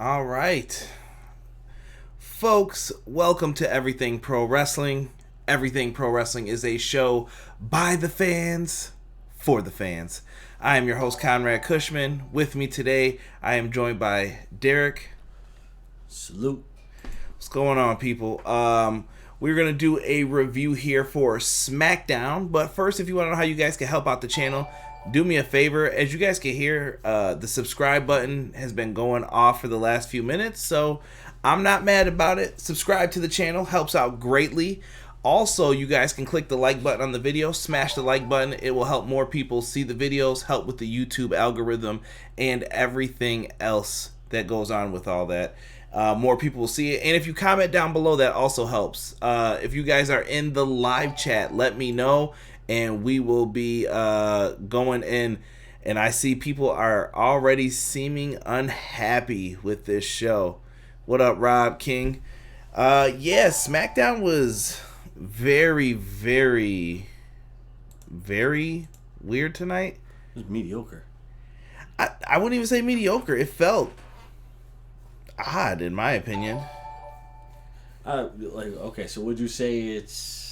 All right. Folks, welcome to Everything Pro Wrestling. Everything Pro Wrestling is a show by the fans, for the fans. I am your host, Conrad Cushman. With me today, I am joined by Derek. Salute. What's going on, people? We're going to do a review here for Smackdown. But first, if you want to know how you guys can help out the channel, do me a favor. As you guys can hear, the subscribe button has been going off for the last few minutes. So I'm not mad about it. Subscribe to the channel. Helps out greatly. Also, you guys can click the like button on the video. Smash the like button. It will help more people see the videos, help with the YouTube algorithm, and everything else that goes on with all that. More people will see it. And if you comment down below, that also helps. If you guys are in the live chat, let me know. And we will be going in. And I see people are already seeming unhappy with this show. What up, Rob King? Yeah, SmackDown was very, very, very weird tonight. It was mediocre. I wouldn't even say mediocre. It felt odd, in my opinion. Okay, so would you say it's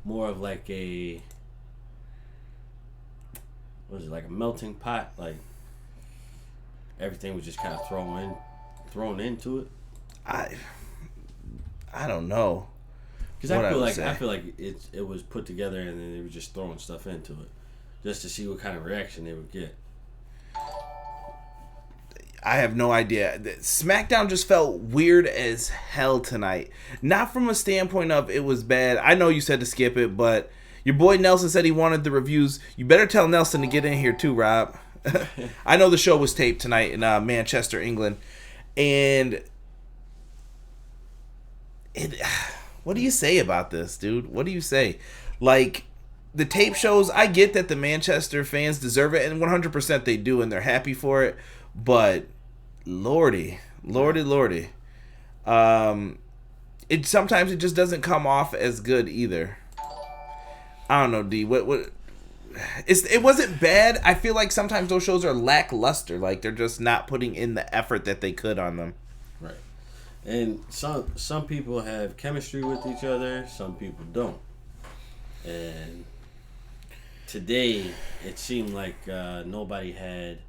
more of like a, what is it, like a melting pot? Like everything was just kind of thrown into it? I don't know. Because I feel like it was put together and then they were just throwing stuff into it, just to see what kind of reaction they would get. I have no idea. SmackDown just felt weird as hell tonight. Not from a standpoint of it was bad. I know you said to skip it, but your boy Nelson said he wanted the reviews. You better tell Nelson to get in here too, Rob. I know the show was taped tonight in Manchester, England. And what do you say about this, dude? What do you say? Like, the tape shows, I get that the Manchester fans deserve it, and 100% they do, and they're happy for it. But lordy, it sometimes it just doesn't come off as good either. I don't know, D. It wasn't bad. I feel like sometimes those shows are lackluster, like they're just not putting in the effort that they could on them. Right. And some people have chemistry with each other, some people don't. And today it seemed like nobody had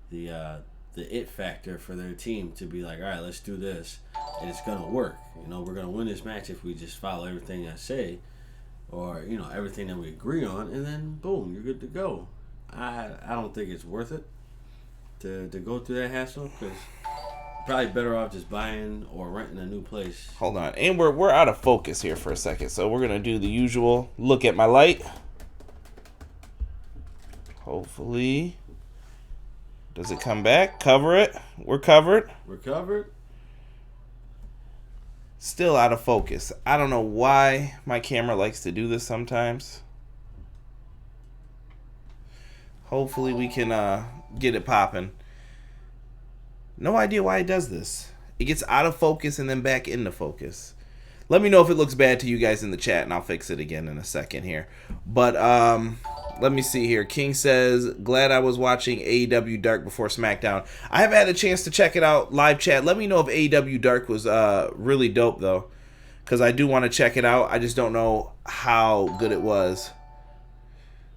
the it factor for their team to be like, all right, let's do this, and it's gonna work. You know, we're gonna win this match if we just follow everything I say, or everything that we agree on, and then boom, you're good to go. I don't think it's worth it to go through that hassle, because probably better off just buying or renting a new place. Hold on, and we're out of focus here for a second, so we're gonna do the usual look at my light. Hopefully. Does it come back? Cover it. We're covered. We're covered. Still out of focus. I don't know why my camera likes to do this sometimes. Hopefully we can get it popping. No idea why it does this. It gets out of focus and then back into focus. Let me know if it looks bad to you guys in the chat, and I'll fix it again in a second here. But let me see here. King says, glad I was watching AEW Dark before SmackDown. I haven't had a chance to check it out live chat. Let me know if AEW Dark was really dope, though, because I do want to check it out. I just don't know how good it was.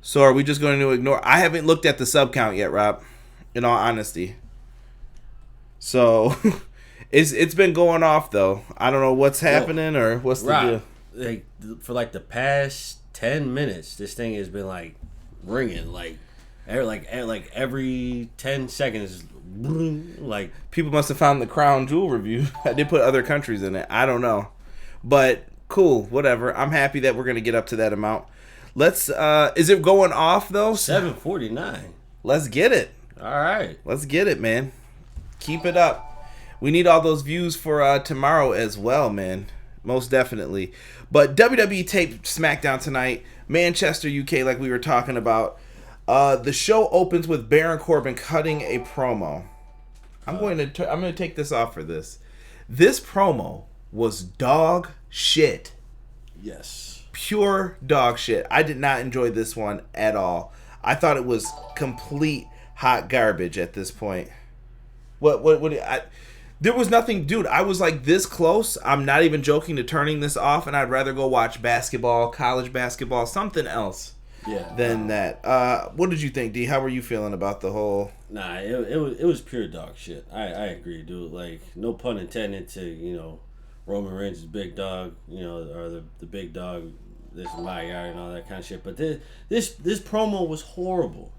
So are we just going to ignore? I haven't looked at the sub count yet, Rob, in all honesty. So it's been going off, though. I don't know what's happening or what's the deal. Like, for like the past 10 minutes, this thing has been like ringing like every 10 seconds. Like, people must have found the Crown Jewel review. I did put other countries in it. I don't know, but cool, whatever. I'm happy that we're gonna get up to that amount. Let's is it going off though? 749. Let's get it. All right, let's get it, man. Keep it up. We need all those views for tomorrow as well, man. Most definitely. But WWE taped SmackDown tonight, Manchester, UK, like we were talking about. The show opens with Baron Corbin cutting a promo. I'm going to take this off for this. This promo was dog shit. Yes. Pure dog shit. I did not enjoy this one at all. I thought it was complete hot garbage at this point. There was nothing, dude. I was like this close. I'm not even joking to turning this off, and I'd rather go watch basketball, college basketball, something else. Than that. What did you think, D? How were you feeling about the whole? Nah, it was pure dog shit. I agree, dude. Like, no pun intended to Roman Reigns is big dog, or the big dog. This is my guy and all that kind of shit. But this promo was horrible.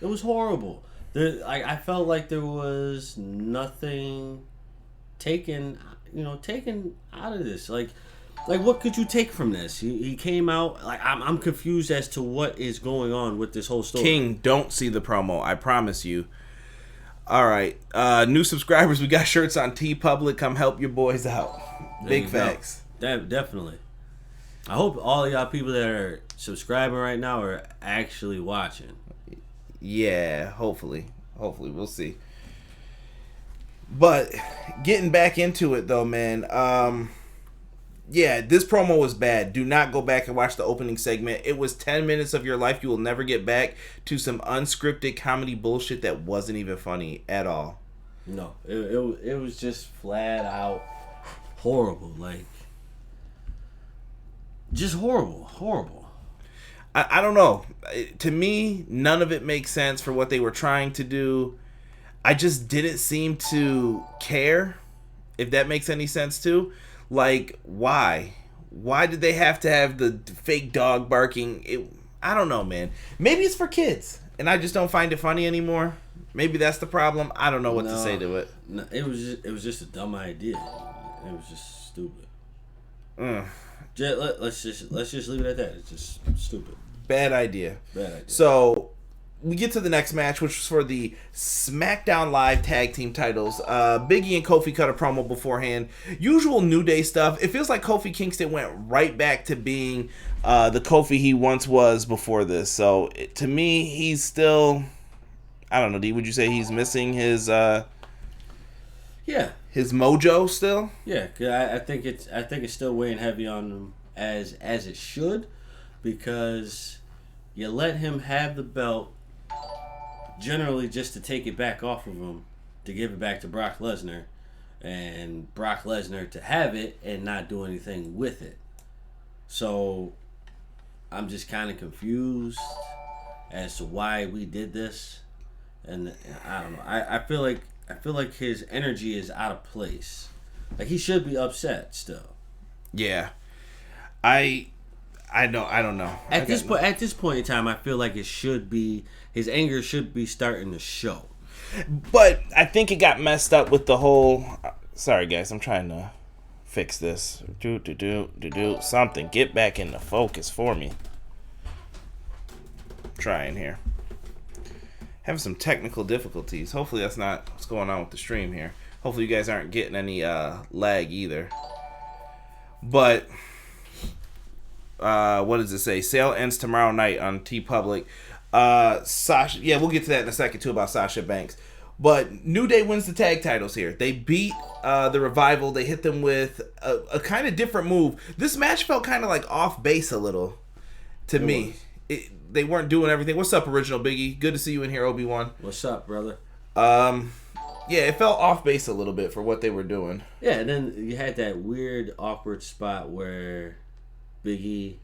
It was horrible. I felt like there was nothing taken out of this. Like what could you take from this? He came out like I'm confused as to what is going on with this whole story. King, don't see the promo. I promise you. All right, new subscribers. We got shirts on TeePublic. Come help your boys out. Big facts. Definitely. I hope all of y'all people that are subscribing right now are actually watching. Yeah, hopefully we'll see. But getting back into it though, man. Yeah, this promo was bad. Do not go back and watch the opening segment. It was 10 minutes of your life you will never get back to some unscripted comedy bullshit that wasn't even funny at all. No, it was just flat out horrible. Like, just horrible. I don't know. To me, none of it makes sense for what they were trying to do. I just didn't seem to care, if that makes any sense too. Like, why? Why did they have to have the fake dog barking? I don't know, man. Maybe it's for kids, and I just don't find it funny anymore. Maybe that's the problem. I don't know what to say to it. No, it was just a dumb idea. It was just stupid. Let's just leave it at that. It's just stupid. Bad idea. So we get to the next match, which was for the SmackDown Live Tag Team titles. Big E and Kofi cut a promo beforehand. Usual New Day stuff. It feels like Kofi Kingston went right back to being the Kofi he once was before this. So to me, he's still, I don't know, D, would you say he's missing his his mojo still? Yeah, 'cause I think it's still weighing heavy on him as it should, because you let him have the belt generally just to take it back off of him, to give it back to Brock Lesnar, and Brock Lesnar to have it and not do anything with it. So I'm just kind of confused as to why we did this, and I don't know. I feel like his energy is out of place. Like, he should be upset still. Yeah, I don't know. At this point in time, I feel like his anger should be starting to show. But I think it got messed up with the whole. Sorry, guys, I'm trying to fix this. Do something. Get back into focus for me. Trying here. Having some technical difficulties. Hopefully that's not what's going on with the stream here. Hopefully you guys aren't getting any lag either. But what does it say? Sale ends tomorrow night on TeePublic. Sasha, yeah, we'll get to that in a second too about Sasha Banks. But New Day wins the tag titles here. They beat the Revival. They hit them with a kind of different move. This match felt kind of like off base a little to me. They weren't doing everything. What's up, Original Biggie? Good to see you in here, Obi-Wan. What's up, brother? Yeah, it felt off base a little bit for what they were doing. Yeah, and then you had that weird, awkward spot where Biggie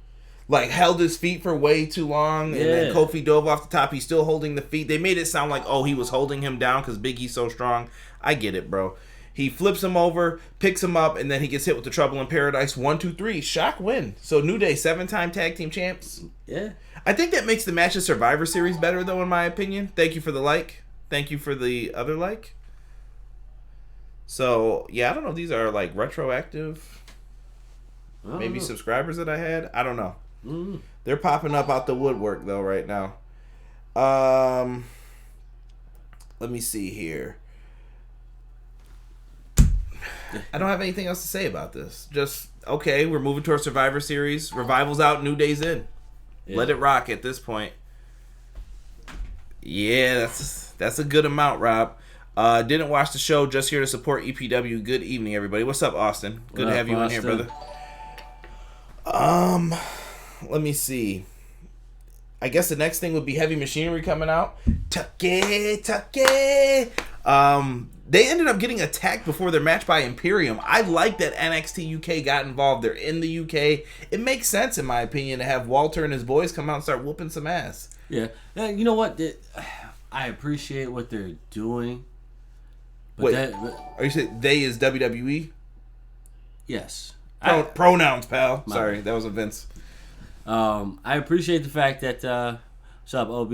like held his feet for way too long, and then Kofi dove off the top. He's still holding the feet. They made it sound like, oh, he was holding him down because Big E's so strong. I get it, bro. He flips him over, picks him up, and then he gets hit with the Trouble in Paradise. 1, 2, 3. Shock win. So New Day, 7-time tag team champs. Yeah. I think that makes the match of Survivor Series better, though, in my opinion. Thank you for the like. Thank you for the other like. So, yeah, I don't know if these are, like, retroactive. Maybe subscribers that I had. I don't know. Mm. They're popping up out the woodwork, though, right now. Let me see here. I don't have anything else to say about this. Just, okay, we're moving towards Survivor Series. Revival's out, New Day's in. Yeah. Let it rock at this point. Yeah, that's a good amount, Rob. Didn't watch the show, just here to support EPW. Good evening, everybody. What's up, Austin? Good to have you Austin? In here, brother. Let me see. I guess the next thing would be Heavy Machinery coming out. Tuck it. They ended up getting attacked before their match by Imperium. I like that NXT UK got involved. They're in the UK. It makes sense, in my opinion, to have Walter and his boys come out and start whooping some ass. Yeah. You know what? I appreciate what they're doing. But Wait, are you saying they is WWE? Yes. Pronouns, pal. Sorry, that was a Vince. I appreciate the fact that what's up, OB?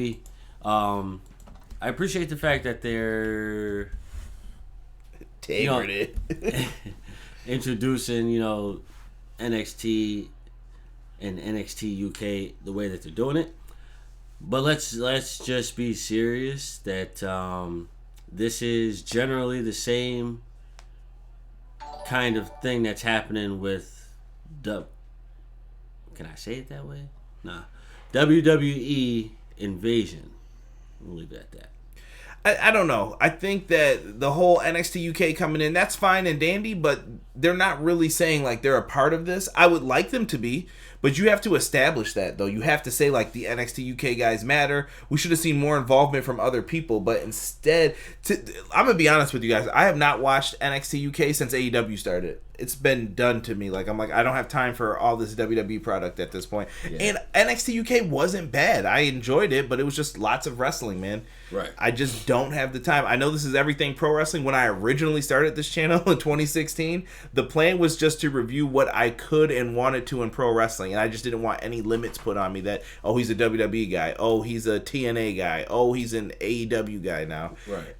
I appreciate the fact that they're introducing, NXT and NXT UK the way that they're doing it. But let's just be serious that this is generally the same kind of thing that's happening with can I say it that way? Nah. WWE Invasion. We'll leave it at that. I don't know. I think that the whole NXT UK coming in, that's fine and dandy, but they're not really saying like they're a part of this. I would like them to be, but you have to establish that, though. You have to say like the NXT UK guys matter. We should have seen more involvement from other people, but instead, I'm going to be honest with you guys. I have not watched NXT UK since AEW started. It's been done to me. Like, I'm like, I don't have time for all this WWE product at this point. Yeah. And NXT UK wasn't bad. I enjoyed it, but it was just lots of wrestling, man. Right. I just don't have the time. I know this is everything pro wrestling. When I originally started this channel in 2016, the plan was just to review what I could and wanted to in pro wrestling, and I just didn't want any limits put on me that, oh, he's a WWE guy, oh, he's a TNA guy, oh, he's an AEW guy now. Right.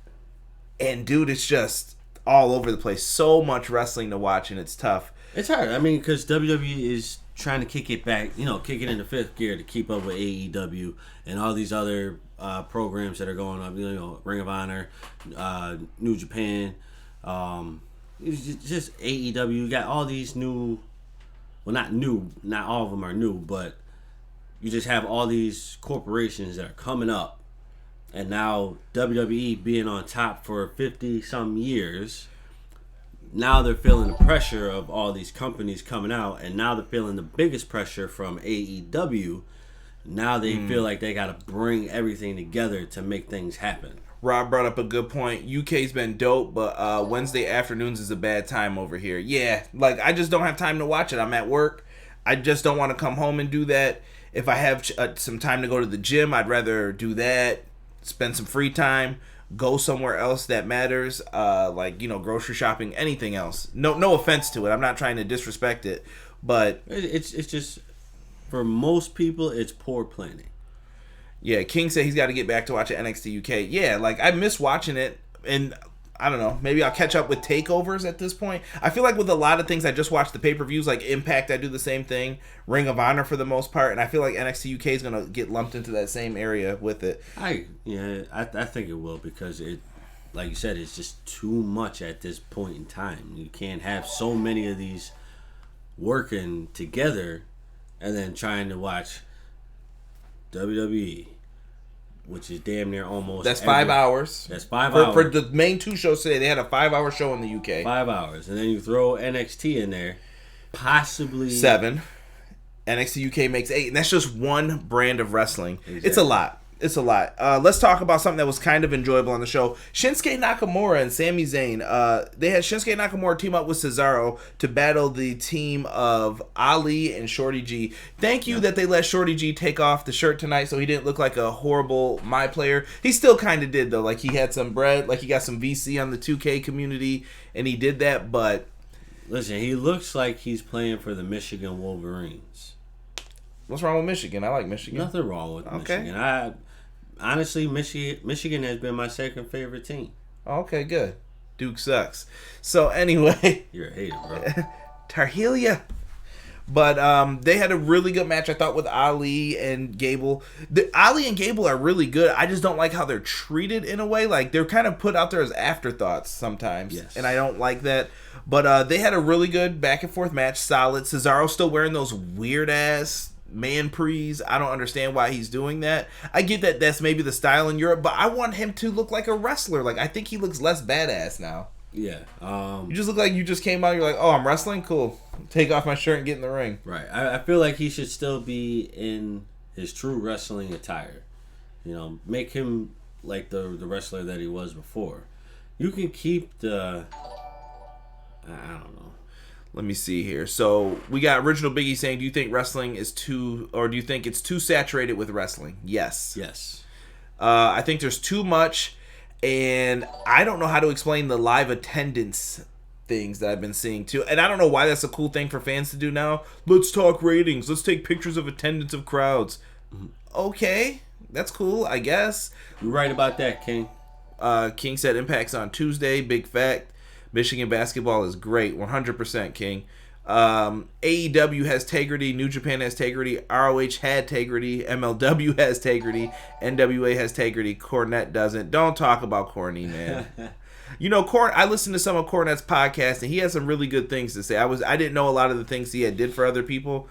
And dude, it's just all over the place. So much wrestling to watch, and it's tough. It's hard. I mean, because WWE is trying to kick it back, kick it into fifth gear to keep up with AEW and all these other programs that are going on. Ring of Honor, New Japan. It's just AEW. You got all these new. Well, not new. Not all of them are new, but you just have all these corporations that are coming up. And now WWE being on top for 50-some years, now they're feeling the pressure of all these companies coming out, and now they're feeling the biggest pressure from AEW. Now they feel like they got to bring everything together to make things happen. Rob brought up a good point. UK's been dope, but Wednesday afternoons is a bad time over here. Yeah, like I just don't have time to watch it. I'm at work. I just don't want to come home and do that. If I have some time to go to the gym, I'd rather do that. Spend some free time, go somewhere else that matters, like grocery shopping, anything else. No offense to it. I'm not trying to disrespect it, but it's just for most people, it's poor planning. Yeah, King said he's got to get back to watching NXT UK. Yeah, like I miss watching it, and I don't know. Maybe I'll catch up with takeovers at this point. I feel like with a lot of things, I just watch the pay-per-views. Like Impact, I do the same thing. Ring of Honor for the most part, and I feel like NXT UK is gonna get lumped into that same area with it. I think it will, because it, like you said, it's just too much at this point in time. You can't have so many of these working together and then trying to watch WWE, which is damn near almost. That's 5 hours. That's 5 hours. For the main two shows today, they had a 5-hour show in the UK. 5 hours. And then you throw NXT in there, possibly 7. NXT UK makes 8. And that's just one brand of wrestling. Exactly. It's a lot. Let's talk about something that was kind of enjoyable on the show. Shinsuke Nakamura and Sami Zayn. They had Shinsuke Nakamura team up with Cesaro to battle the team of Ali and Shorty G. Thank you that they let Shorty G take off the shirt tonight so he didn't look like a horrible My Player. He still kind of did, though. Like, he had some bread. Like, he got some VC on the 2K community, and he did that, but... Listen, he looks like he's playing for the Michigan Wolverines. What's wrong with Michigan? I like Michigan. Nothing wrong with Michigan. Honestly, Michigan has been my second favorite team. Okay, good. Duke sucks. So anyway, you're a hater, bro. Tarhelia. But they had a really good match, I thought, with Ali and Gable. Ali and Gable are really good. I just don't like how they're treated in a way. Like, they're kind of put out there as afterthoughts sometimes. Yes. And I don't like that. But they had a really good back and forth match. Solid. Cesaro's still wearing those weird ass man prees. I don't understand why he's doing that. I get that that's maybe the style in Europe, but I want him to look like a wrestler. Like, I think he looks less badass now. Yeah. You just look like you just came out, you're like, oh, I'm wrestling? Cool. Take off my shirt and get in the ring. Right. I feel like he should still be in his true wrestling attire. Make him like the wrestler that he was before. You can keep the. I don't know. Let me see here. So we got Original Biggie saying, "Do you think wrestling is too, or do you think it's too saturated with wrestling?" Yes. Yes. I think there's too much, and I don't know how to explain the live attendance things that I've been seeing too. And I don't know why that's a cool thing for fans to do now. Let's talk ratings. Let's take pictures of attendance of crowds. Okay, that's cool, I guess. You're right about that, King. King said Impact's on Tuesday. Big fact. Michigan basketball is great. 100%, King. AEW has Tegrity. New Japan has Tegrity. ROH had Tegrity. MLW has Tegrity. NWA has Tegrity. Cornette doesn't. Don't talk about Corny, man. You know, I listened to some of Cornette's podcast, and he has some really good things to say. I didn't know a lot of the things he did for other people.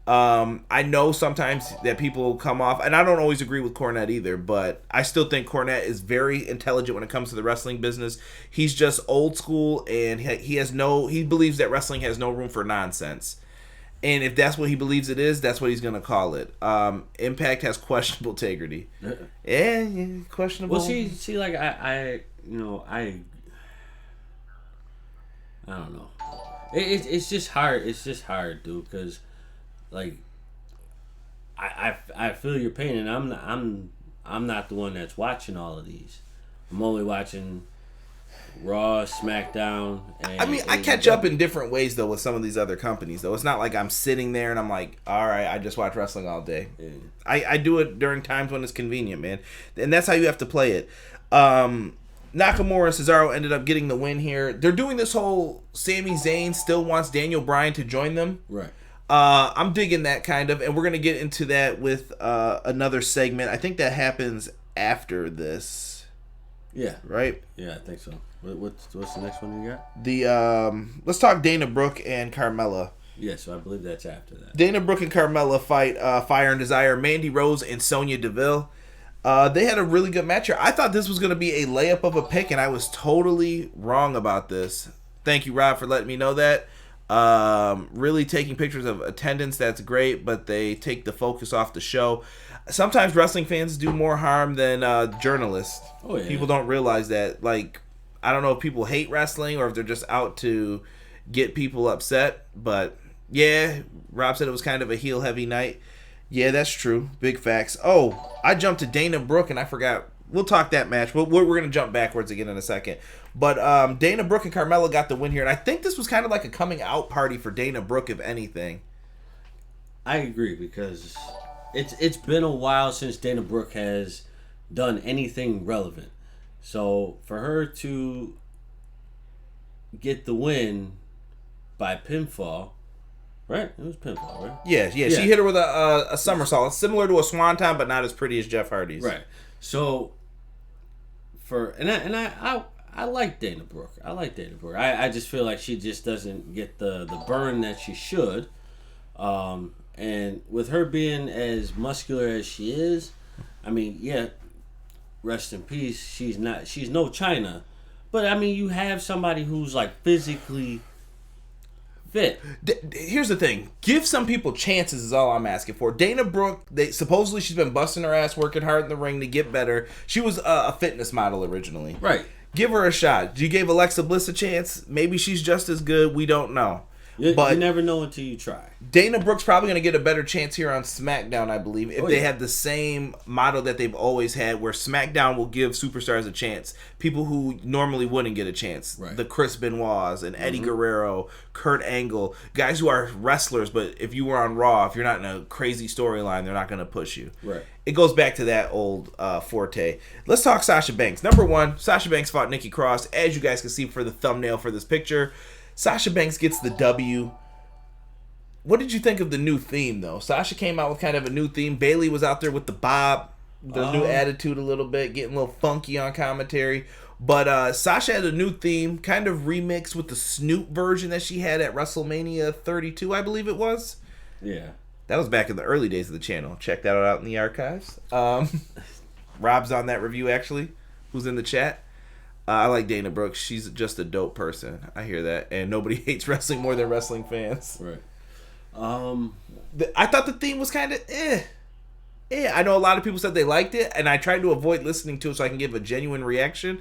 I know sometimes that people come off, and I don't always agree with Cornette either, but I still think Cornette is very intelligent when it comes to the wrestling business. He's just old school, and he believes that wrestling has no room for nonsense. And if that's what he believes it is, that's what he's going to call it. Impact has questionable integrity. Yeah, questionable. Well, see, like I don't know. It's just hard. It's just hard, dude, because like I feel your pain, and I'm not the one that's watching all of these. I'm only watching Raw, SmackDown. And, I mean, I catch up in different ways though with some of these other companies though. It's not like I'm sitting there and I'm like, all right, I just watch wrestling all day. Yeah. I do it during times when it's convenient, man, and that's how you have to play it. Nakamura and Cesaro ended up getting the win here. They're doing this whole Sami Zayn still wants Daniel Bryan to join them. Right. I'm digging that kind of, and we're gonna get into that with another segment. I think that happens after this. Yeah. Right. Yeah, I think so. What's the next one you got? Let's talk Dana Brooke and Carmella. Yeah, so I believe that's after that. Dana Brooke and Carmella fight Fire and Desire, Mandy Rose and Sonya Deville. They had a really good match here. I thought this was going to be a layup of a pick, and I was totally wrong about this. Thank you, Rob, for letting me know that. Really taking pictures of attendance, that's great, but they take the focus off the show. Sometimes wrestling fans do more harm than journalists. Oh, yeah. People don't realize that. Like, I don't know if people hate wrestling or if they're just out to get people upset, but yeah, Rob said it was kind of a heel-heavy night. Yeah, that's true. Big facts. Oh, I jumped to Dana Brooke, and I forgot. We'll talk that match. We're going to jump backwards again in a second. But Dana Brooke and Carmella got the win here, and I think this was kind of like a coming-out party for Dana Brooke, if anything. I agree, because it's been a while since Dana Brooke has done anything relevant. So for her to get the win by pinfall, right? It was pinfall, right? Yeah. She hit her with a somersault, similar to a swanton, but not as pretty as Jeff Hardy's. Right. So I like Dana Brooke. I just feel like she just doesn't get the burn that she should. And with her being as muscular as she is, I mean, yeah, rest in peace. She's no Chyna, but I mean, you have somebody who's like physically fit. Here's the thing: give some people chances is all I'm asking for. Dana Brooke, supposedly she's been busting her ass, working hard in the ring to get better. She was a fitness model originally, right? Give her a shot. You gave Alexa Bliss a chance. Maybe she's just as good. We don't know. But you never know until you try. Dana Brooke's probably going to get a better chance here on SmackDown, I believe, if they have the same model that they've always had, where SmackDown will give superstars a chance. People who normally wouldn't get a chance. Right. The Chris Benoits and Eddie Guerrero, Kurt Angle, guys who are wrestlers, but if you were on Raw, if you're not in a crazy storyline, they're not going to push you. Right. It goes back to that old forte. Let's talk Sasha Banks. Number one, Sasha Banks fought Nikki Cross, as you guys can see for the thumbnail for this picture. Sasha Banks gets the W. What did you think of the new theme, though? Sasha came out with kind of a new theme. Bayley was out there with the bob, the new attitude a little bit, getting a little funky on commentary. But Sasha had a new theme, kind of remixed with the Snoop version that she had at WrestleMania 32, I believe it was. Yeah. That was back in the early days of the channel. Check that out in the archives. Rob's on that review, actually, who's in the chat. I like Dana Brooke. She's just a dope person. I hear that. And nobody hates wrestling more than wrestling fans. Right. I thought the theme was kind of I know a lot of people said they liked it, and I tried to avoid listening to it so I can give a genuine reaction.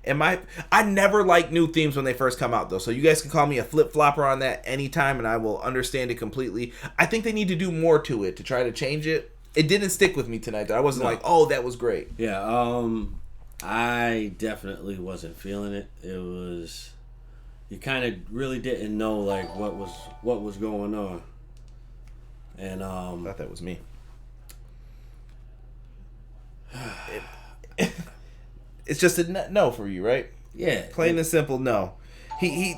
I never like new themes when they first come out though, so you guys can call me a flip-flopper on that anytime and I will understand it completely. I think they need to do more to it to try to change it. It didn't stick with me tonight though. I wasn't like, oh, that was great. Yeah, I definitely wasn't feeling it. It was, you kind of really didn't know like what was going on. And I thought that was me. It's just a no for you, right? Yeah. Plain and simple, no. He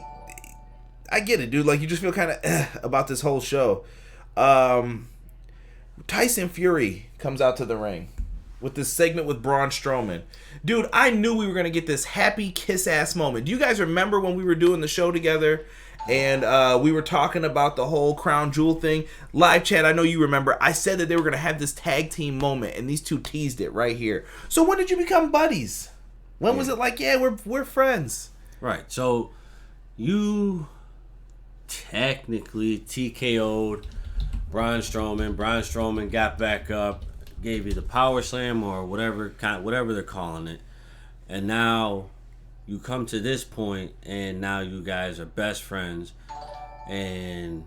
I get it, dude. Like, you just feel kind of about this whole show. Tyson Fury comes out to the ring with this segment with Braun Strowman. Dude, I knew we were going to get this happy kiss-ass moment. Do you guys remember when we were doing the show together and we were talking about the whole Crown Jewel thing? Live chat, I know you remember. I said that they were going to have this tag team moment, and these two teased it right here. So when did you become buddies? When was it like, yeah, we're friends? Right. So you technically TKO'd Braun Strowman. Braun Strowman got back up, gave you the power slam or whatever they're calling it, and now you come to this point, and now you guys are best friends, and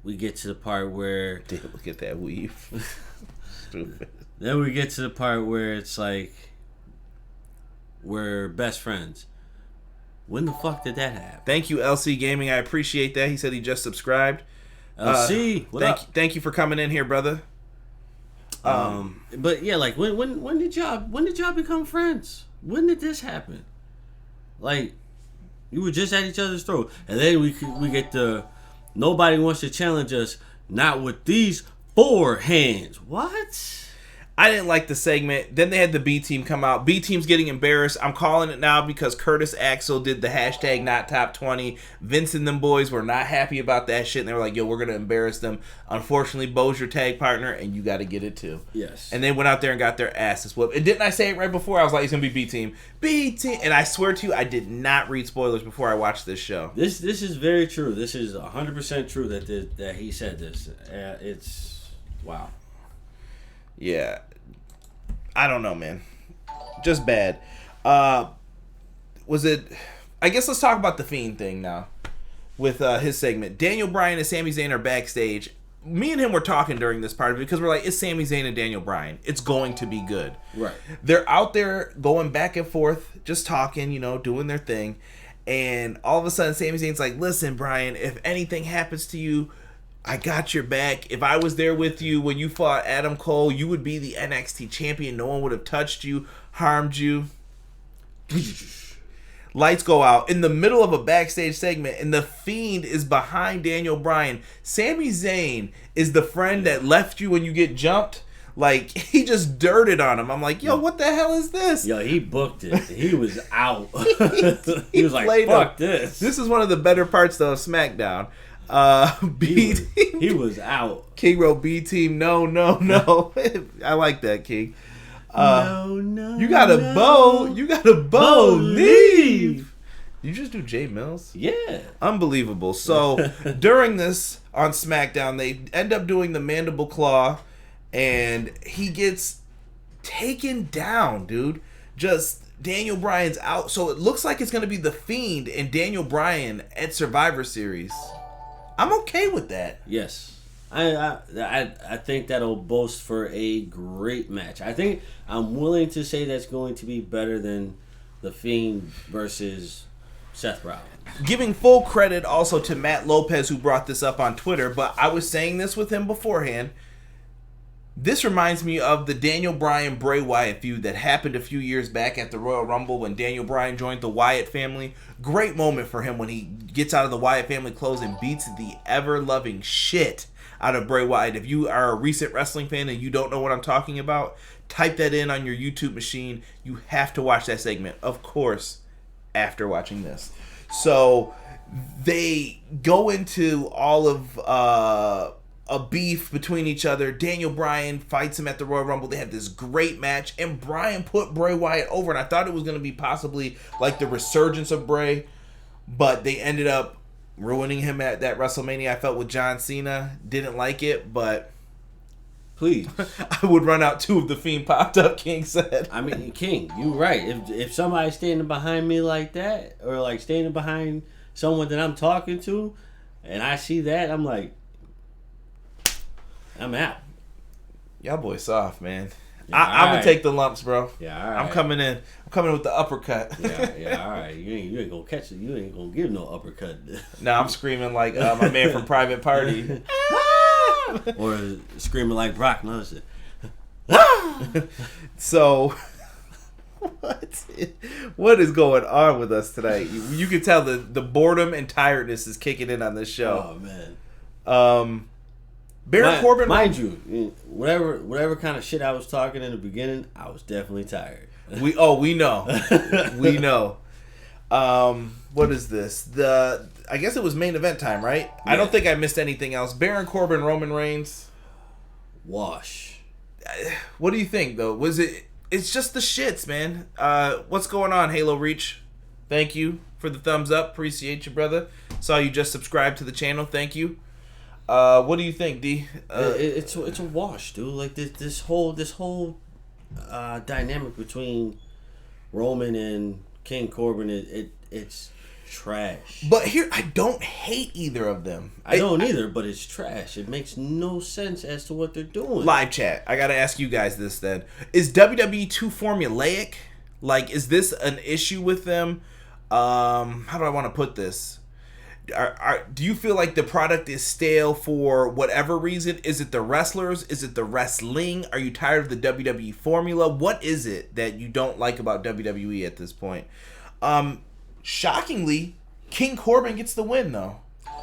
we get to the part where Dude, look at that weave. Stupid. Then we get to the part where it's like we're best friends. When the fuck did that happen? Thank you, LC Gaming. I appreciate that. He said he just subscribed. LC, thank you for coming in here, brother. But yeah, like when did y'all become friends? When did this happen? Like, you were just at each other's throat, and then we get the nobody wants to challenge us, not with these 4 hands. What? I didn't like the segment. Then they had the B team come out. B team's getting embarrassed. I'm calling it now because Curtis Axel did the hashtag not top 20. Vince and them boys were not happy about that shit. And they were like, yo, we're going to embarrass them. Unfortunately, Bo's your tag partner, and you got to get it too. Yes. And they went out there and got their asses whooped. And didn't I say it right before? I was like, it's going to be B team. B team. And I swear to you, I did not read spoilers before I watched this show. This is very true. This is 100% true that he said this. It's wow. Yeah. I don't know, man. Just bad. Was it... I guess let's talk about the Fiend thing now. With his segment. Daniel Bryan and Sami Zayn are backstage. Me and him were talking during this part of it because we're like, it's Sami Zayn and Daniel Bryan. It's going to be good. Right. They're out there going back and forth, just talking, doing their thing. And all of a sudden, Sami Zayn's like, listen, Bryan, if anything happens to you, I got your back. If I was there with you when you fought Adam Cole, you would be the NXT champion. No one would have touched you, harmed you. Lights go out in the middle of a backstage segment, and the Fiend is behind Daniel Bryan. Sami Zayn is the friend that left you when you get jumped. Like, he just dirted on him. I'm like, yo, what the hell is this? Yo, he booked it. He was out. he was like, fuck this. This is one of the better parts, though, of SmackDown. He was out. King wrote B team. No. I like that, King. No. You got a bow. You got a bow. Leave. You just do Jay Mills? Yeah. Unbelievable. So during this on SmackDown, they end up doing the mandible claw, and he gets taken down, dude. Just Daniel Bryan's out. So it looks like it's going to be the Fiend and Daniel Bryan at Survivor Series. I'm okay with that. Yes. I think that'll boast for a great match. I think I'm willing to say that's going to be better than The Fiend versus Seth Rollins. Giving full credit also to Matt Lopez, who brought this up on Twitter, but I was saying this with him beforehand. This reminds me of the Daniel Bryan-Bray Wyatt feud that happened a few years back at the Royal Rumble when Daniel Bryan joined the Wyatt family. Great moment for him when he gets out of the Wyatt family clothes and beats the ever-loving shit out of Bray Wyatt. If you are a recent wrestling fan and you don't know what I'm talking about, type that in on your YouTube machine. You have to watch that segment, of course, after watching this. So they go into all of a beef between each other. Daniel Bryan fights him at the Royal Rumble. They have this great match, and Bryan put Bray Wyatt over, and I thought it was going to be possibly like the resurgence of Bray, but they ended up ruining him at that WrestleMania I felt with John Cena. Didn't like it, but Please. I would run out too if the Fiend popped up, King said. I mean, King, you right. If somebody's standing behind me like that, or like standing behind someone that I'm talking to, and I see that, I'm like, I'm out. Y'all boys soft, man. Yeah, I'm gonna take the lumps, bro. Yeah, all right. I'm coming in. I'm coming with the uppercut. Yeah, all right. You ain't gonna catch it. You ain't gonna give no uppercut. Nah, I'm screaming like my man from Private Party. Or screaming like Brock Lesnar. So, what is going on with us tonight? You can tell the boredom and tiredness is kicking in on this show. Oh man. Baron Corbin, mind you, whatever kind of shit I was talking in the beginning, I was definitely tired. we know, we know. What is this? I guess it was main event time, right? Yeah. I don't think I missed anything else. Baron Corbin, Roman Reigns. Wash. What do you think though? Was it? It's just the shits, man. What's going on, Halo Reach? Thank you for the thumbs up. Appreciate you, brother. Saw you just subscribed to the channel. Thank you. What do you think, D? It's a wash, dude. Like this whole dynamic between Roman and King Corbin, it's trash. But here, I don't hate either of them. I don't either, but it's trash. It makes no sense as to what they're doing. Live chat. I gotta ask you guys this then: is WWE too formulaic? Like, is this an issue with them? How do I want to put this? Do you feel like the product is stale for whatever reason? Is it the wrestlers? Is it the wrestling? Are you tired of the WWE formula? What is it that you don't like about WWE at this point? Shockingly, King Corbin gets the win though.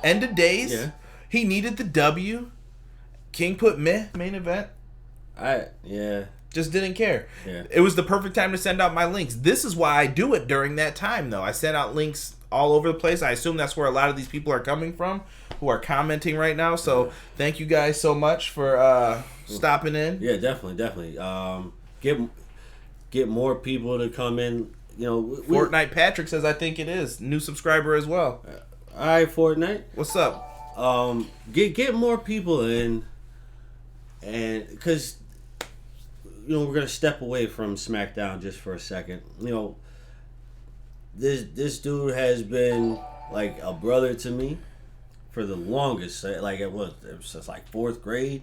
End of days. Yeah. He needed the W. King put main event. Just didn't care. Yeah. It was the perfect time to send out my links. This is why I do it during that time though. I send out links all over the place. I assume that's where a lot of these people are coming from who are commenting right now. So thank you guys so much for stopping in. Yeah, definitely. Get more people to come in. You know, Fortnite Patrick says I think it is new subscriber as well. All right, Fortnite. What's up? Get more people in, and because we're gonna step away from SmackDown just for a second. This dude has been like a brother to me for the longest. Like it was just like 4th grade.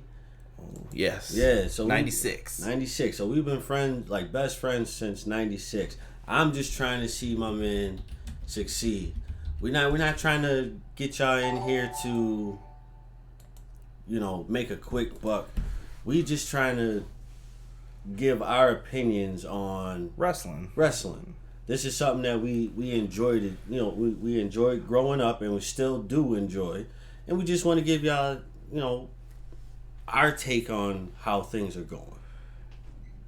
Yes. Yeah. So 96. 96. So we've been friends, like best friends since 96. I'm just trying to see my man succeed. We're not trying to get y'all in here to make a quick buck. We just trying to give our opinions on wrestling. This is something that we enjoyed. We enjoyed growing up, and we still do enjoy. And we just want to give y'all, our take on how things are going.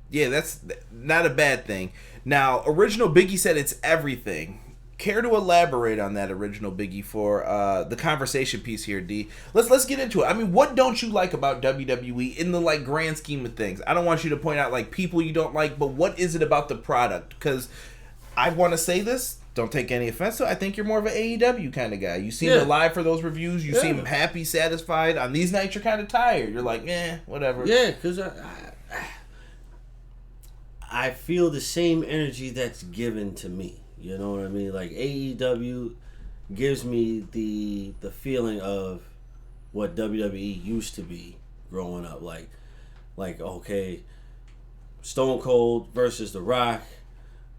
Yeah, that's not a bad thing. Now, original Biggie said it's everything. Care to elaborate on that, original Biggie, for the conversation piece here, D? Let's get into it. I mean, what don't you like about WWE in the grand scheme of things? I don't want you to point out people you don't like, but what is it about the product? Because I want to say this. Don't take any offense to it. I think you're more of an AEW kind of guy. You seem alive for those reviews. You seem happy, satisfied. On these nights, you're kind of tired. You're like, whatever. Yeah, because I feel the same energy that's given to me. You know what I mean? Like AEW gives me the feeling of what WWE used to be growing up. Like okay, Stone Cold versus The Rock,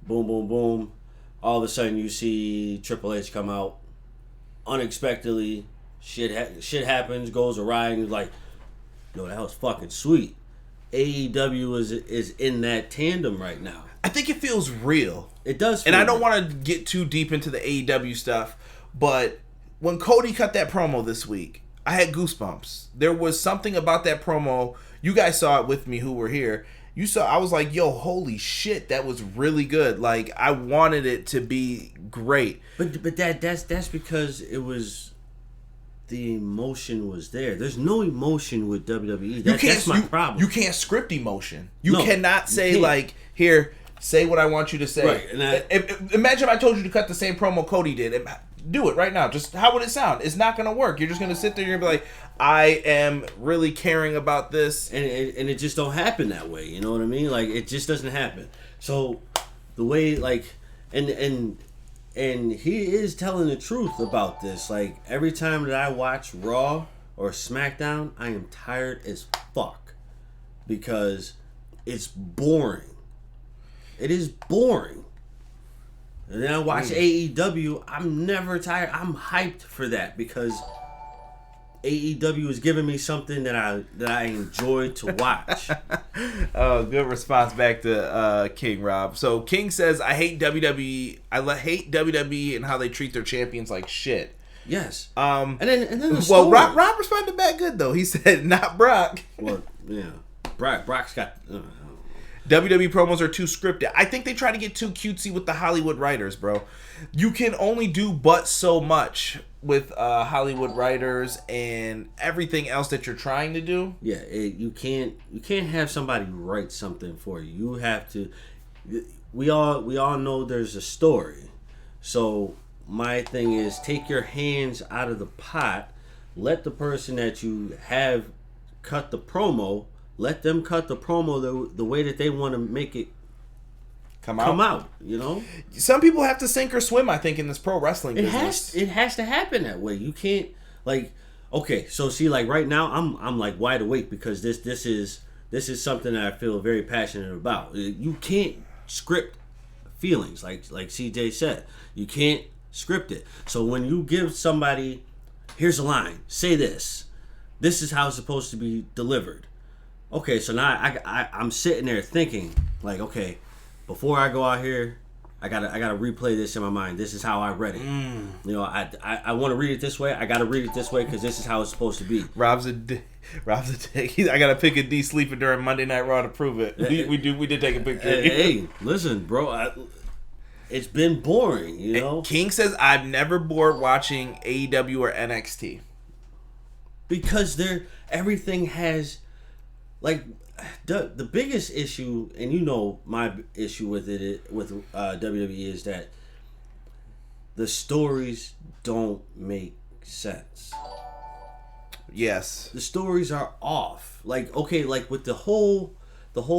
boom, boom, boom. All of a sudden you see Triple H come out unexpectedly. Shit happens, goes awry, and you're like, yo, that was fucking sweet. AEW is in that tandem right now. I think it feels real. It does feel and I don't want to get too deep into the AEW stuff, but when Cody cut that promo this week, I had goosebumps. There was something about that promo. You guys saw it with me who were here. You saw, I was like, yo, holy shit, that was really good. Like, I wanted it to be great. But that's because it was, the emotion was there. There's no emotion with WWE. That's my problem. You can't script emotion. You cannot say, here, say what I want you to say. Right. Imagine if I told you to cut the same promo Cody did. do it right now. Just how would it sound? It's not gonna work. You're just gonna sit there and you're gonna be like, I am really caring about this, and it just don't happen that way. You know what I mean? Like it just doesn't happen. So the way like and he is telling the truth about this. Like every time that I watch Raw or SmackDown, I am tired as fuck because it's boring. It is boring. And then I watch AEW. I'm never tired. I'm hyped for that because AEW is giving me something that I enjoy to watch. Oh, good response back to King Rob. So King says, "I hate WWE. hate WWE and how they treat their champions like shit." Yes. And then the well, Rob responded back good though. He said, "Not Brock." Well, yeah, Brock's got. WWE promos are too scripted. I think they try to get too cutesy with the Hollywood writers, bro. You can only do but so much with Hollywood writers and everything else that you're trying to do. Yeah, you can't have somebody write something for you. You have to. We all know there's a story. So my thing is take your hands out of the pot. Let the person that you have cut the promo. Let them cut the promo the way that they want to make it come out. You know, some people have to sink or swim. I think in this pro wrestling business, it has to happen that way. You can't like okay. So see, like right now, I'm like wide awake because this is something that I feel very passionate about. You can't script feelings like CJ said. You can't script it. So when you give somebody, here's a line, say this. This is how it's supposed to be delivered. Okay, so now I'm sitting there thinking, like, okay, before I go out here, I gotta replay this in my mind. This is how I read it. You know, I want to read it this way. I gotta read it this way because this is how it's supposed to be. Rob's a dick. I gotta pick a D sleeping during Monday Night Raw to prove it. We did take a picture. Hey, listen, bro. It's been boring, you know. King says I've never bored watching AEW or NXT because everything has. Like the biggest issue, and you know my issue with WWE is that the stories don't make sense. Yes, the stories are off. Like okay, like with the whole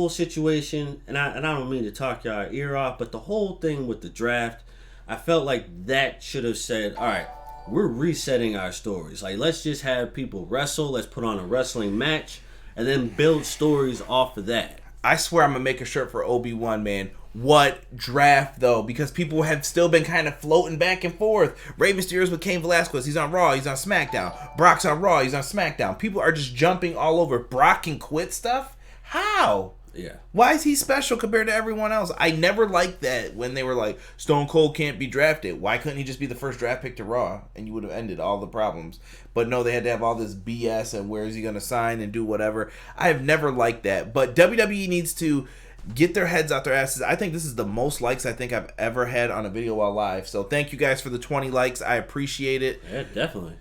situation, and I don't mean to talk y'all ear off, but the whole thing with the draft, I felt like that should have said, all right, we're resetting our stories. Like let's just have people wrestle. Let's put on a wrestling match. And then build stories off of that. I swear I'm going to make a shirt for Obi-Wan, man. What draft, though? Because people have still been kind of floating back and forth. Rey Mysterio's with Cain Velasquez. He's on Raw. He's on SmackDown. Brock's on Raw. He's on SmackDown. People are just jumping all over. Brock can quit stuff? How? Yeah. Why is he special compared to everyone else? I never liked that when they were like, Stone Cold can't be drafted. Why couldn't he just be the first draft pick to Raw? And you would have ended all the problems. But no, they had to have all this BS and where is he going to sign and do whatever. I have never liked that. But WWE needs to get their heads out their asses. I think this is the most likes I think I've ever had on a video while live. So thank you guys for the 20 likes. I appreciate it. Yeah, definitely.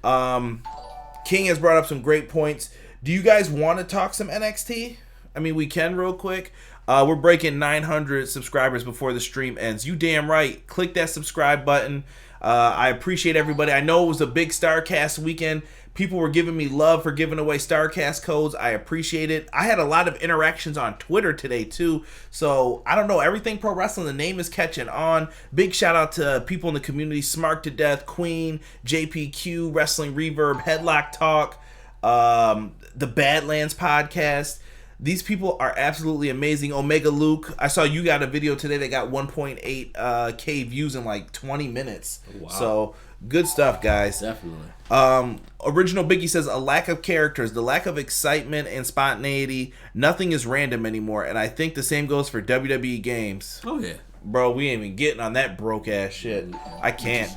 King has brought up some great points. Do you guys want to talk some NXT? I mean, we can real quick. We're breaking 900 subscribers before the stream ends. You damn right. Click that subscribe button. I appreciate everybody. I know it was a big StarCast weekend. People were giving me love for giving away StarCast codes. I appreciate it. I had a lot of interactions on Twitter today, too. So, I don't know. Everything Pro Wrestling, the name is catching on. Big shout out to people in the community. Smart to Death, Queen, JPQ, Wrestling Reverb, Headlock Talk, the Badlands podcast. These people are absolutely amazing. Omega Luke, I saw you got a video today that got 1.8K views in like 20 minutes. Wow. So, good stuff, guys. Definitely. Original Biggie says, a lack of characters, the lack of excitement and spontaneity. Nothing is random anymore. And I think the same goes for WWE games. Oh, yeah. Bro, we ain't even getting on that broke ass shit. I can't.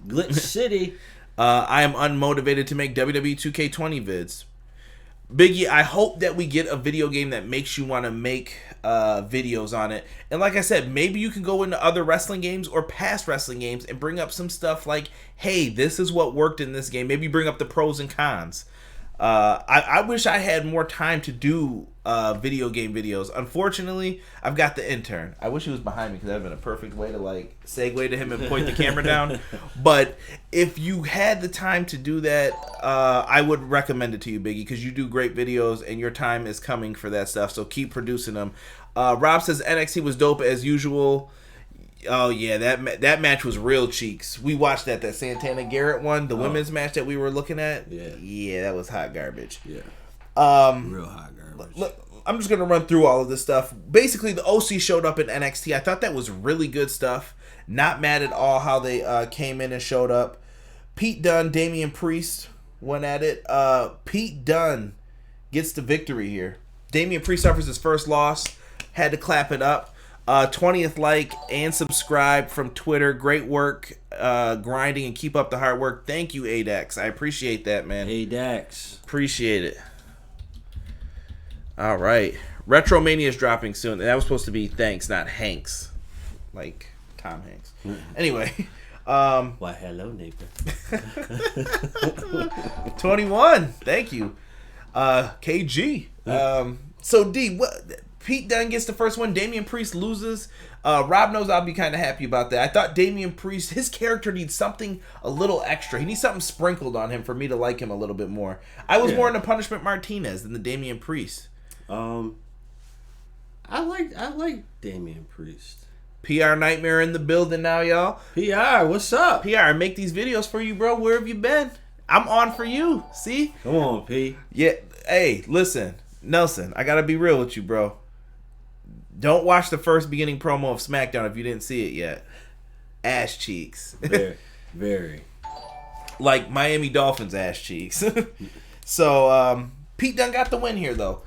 Glitch City. I am unmotivated to make WWE 2K20 vids. Biggie, I hope that we get a video game that makes you want to make videos on it. And like I said, maybe you can go into other wrestling games or past wrestling games and bring up some stuff like, hey, this is what worked in this game. Maybe bring up the pros and cons. I wish I had more time to do video game videos. Unfortunately, I've got the intern. I wish he was behind me because that would have been a perfect way to like segue to him and point the camera down. But if you had the time to do that, I would recommend it to you, Biggie, because you do great videos and your time is coming for that stuff. So keep producing them. Rob says NXT was dope as usual. Oh yeah, that match was real cheeks. We watched that Santana Garrett one, the women's match that we were looking at. Yeah, that was hot garbage. Yeah, real hot garbage. I'm just gonna run through all of this stuff. Basically, the OC showed up in NXT. I thought that was really good stuff. Not mad at all how they came in and showed up. Pete Dunne, Damian Priest went at it. Pete Dunne gets the victory here. Damian Priest suffers his first loss. Had to clap it up. 20th like and subscribe from Twitter. Great work, grinding, and keep up the hard work. Thank you, ADAX. I appreciate that, man. ADAX. Appreciate it. All right. Retromania is dropping soon. That was supposed to be thanks, not Hanks. Like Tom Hanks. Anyway. Why, hello, neighbor. 21. Thank you. KG. So, D, what... Pete Dunne gets the first one. Damian Priest loses. Rob knows I'll be kind of happy about that. I thought Damian Priest, his character needs something a little extra. He needs something sprinkled on him for me to like him a little bit more. I was more into Punishment Martinez than the Damian Priest. I like Damian Priest. PR Nightmare in the building now, y'all. PR, what's up? PR, I make these videos for you, bro. Where have you been? I'm on for you. See? Come on, P. Yeah. Hey, listen, Nelson, I gotta be real with you, bro. Don't watch the first beginning promo of SmackDown if you didn't see it yet. Ass cheeks. Very. Like Miami Dolphins ass cheeks. So, Pete Dunne got the win here, though.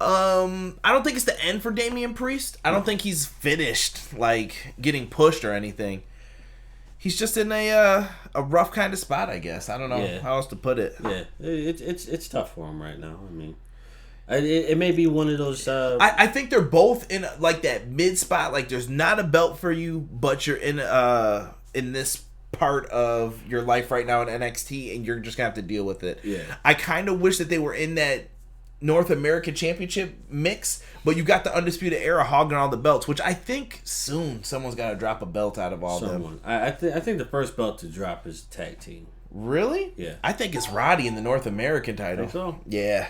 I don't think it's the end for Damian Priest. I don't think he's finished, like, getting pushed or anything. He's just in a rough kind of spot, I guess. I don't know how else to put it. Yeah, it's tough for him right now. I mean... It may be one of those... I think they're both in like that mid spot. Like there's not a belt for you, but you're in this part of your life right now in NXT, and you're just gonna have to deal with it. Yeah. I kind of wish that they were in that North American Championship mix, but you got the Undisputed Era hogging all the belts, which I think soon someone's got to drop a belt out of all of them. I think the first belt to drop is tag team. Really? Yeah. I think it's Roddy in the North American title. Think so? Yeah.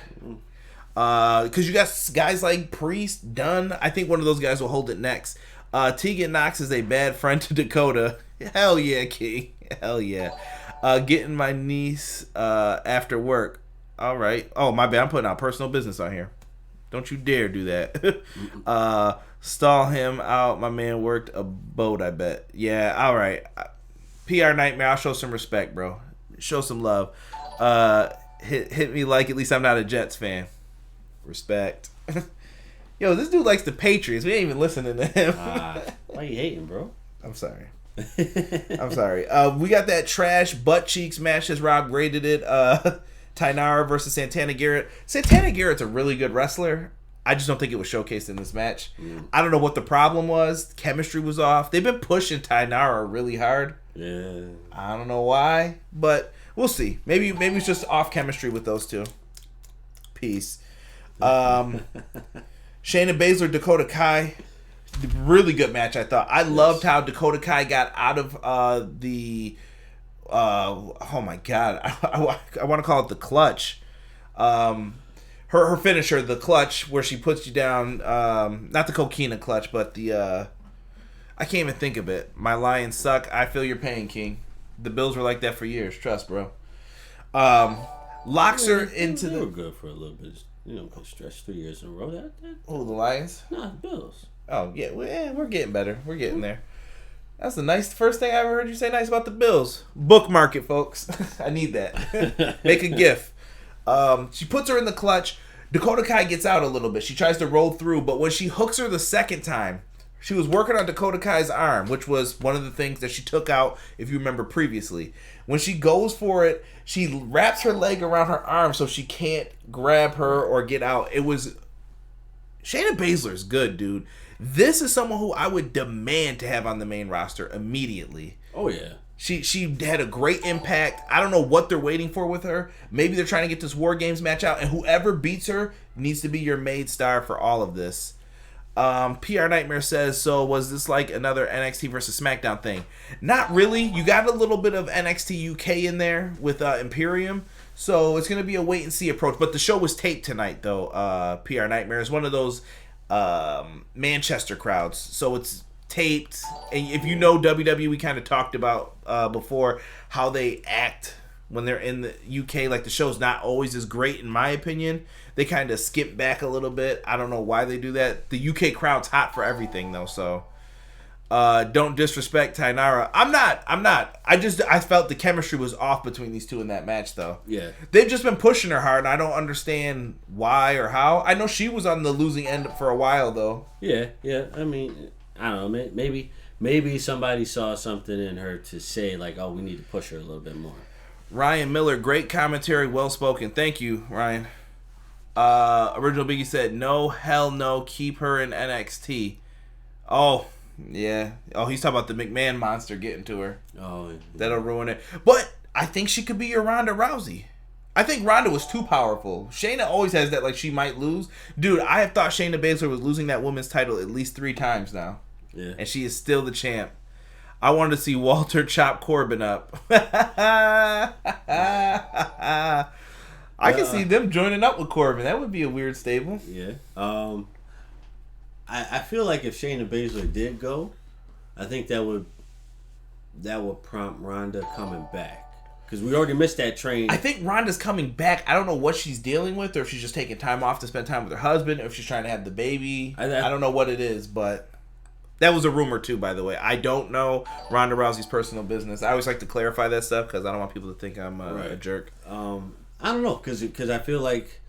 Because you got guys like Priest, Dunn. I think one of those guys will hold it next. Tegan Knox is a bad friend to Dakota. Hell yeah, King. Hell yeah. Getting my niece after work. All right. Oh, my bad. I'm putting out personal business on here. Don't you dare do that. Stall him out. My man worked a boat, I bet. Yeah, all right. PR Nightmare, I'll show some respect, bro. Show some love. Hit me like at least I'm not a Jets fan. Respect. Yo, this dude likes the Patriots. We ain't even listening to him. Why you hating, bro? I'm sorry. I'm sorry. We got that trash butt cheeks match as Rob graded it. Tainara versus Santana Garrett. Santana Garrett's a really good wrestler. I just don't think it was showcased in this match. I don't know what the problem was. Chemistry was off. They've been pushing Tainara really hard. Yeah. I don't know why, but we'll see. Maybe it's just off chemistry with those two. Peace. Shayna Baszler, Dakota Kai, really good match. I thought. I loved how Dakota Kai got out of the. Oh my god, I want to call it the clutch. Her finisher, the clutch, where she puts you down. Not the coquina clutch, but the. I can't even think of it. My Lions suck. I feel your pain, King. The Bills were like that for years. Trust, bro. Locks her into they were good for a little bit. Stretch 3 years in a row. Oh, the Lions? Nah, the Bills. Oh, yeah. We're getting better. We're getting there. That's the first thing I ever heard you say nice about the Bills. Bookmark it, folks. I need that. Make a gif. She puts her in the clutch. Dakota Kai gets out a little bit. She tries to roll through, but when she hooks her the second time, she was working on Dakota Kai's arm, which was one of the things that she took out, if you remember previously. When she goes for it, she wraps her leg around her arm so she can't grab her or get out. It was... Shayna Baszler's good, dude. This is someone who I would demand to have on the main roster immediately. Oh, yeah. She had a great impact. I don't know what they're waiting for with her. Maybe they're trying to get this War Games match out, and whoever beats her needs to be your main star for all of this. PR Nightmare says, so was this like another NXT versus SmackDown thing? Not really. You got a little bit of NXT UK in there with Imperium, so it's going to be a wait and see approach. But the show was taped tonight, though. PR Nightmare is one of those Manchester crowds, so it's taped. And if you know WWE, we kind of talked about before how they act when they're in the UK. Like, the show's not always as great, in my opinion. They kind of skip back a little bit. I don't know why they do that. The UK crowd's hot for everything, though, so don't disrespect Tainara. I'm not. I felt the chemistry was off between these two in that match, though. Yeah. They've just been pushing her hard, and I don't understand why or how. I know she was on the losing end for a while, though. Yeah. I mean, I don't know. Maybe somebody saw something in her to say, like, oh, we need to push her a little bit more. Ryan Miller, great commentary, well spoken. Thank you, Ryan. Original Biggie said, no, hell no, keep her in NXT. Oh, yeah. Oh, he's talking about the McMahon monster getting to her. Oh, yeah. That'll ruin it. But I think she could be your Ronda Rousey. I think Ronda was too powerful. Shayna always has that, like, she might lose. Dude, I have thought Shayna Baszler was losing that women's title at least 3 times now. Yeah. And she is still the champ. I wanted to see Walter chop Corbin up. I can see them joining up with Corbin. That would be a weird stable. Yeah. I feel like if Shayna Baszler did go, I think that would prompt Ronda coming back. Because we already missed that train. I think Ronda's coming back. I don't know what she's dealing with, or if she's just taking time off to spend time with her husband, or if she's trying to have the baby. I don't know what it is, but that was a rumor too, by the way. I don't know Ronda Rousey's personal business. I always like to clarify that stuff because I don't want people to think I'm a jerk. I don't know, because I feel like,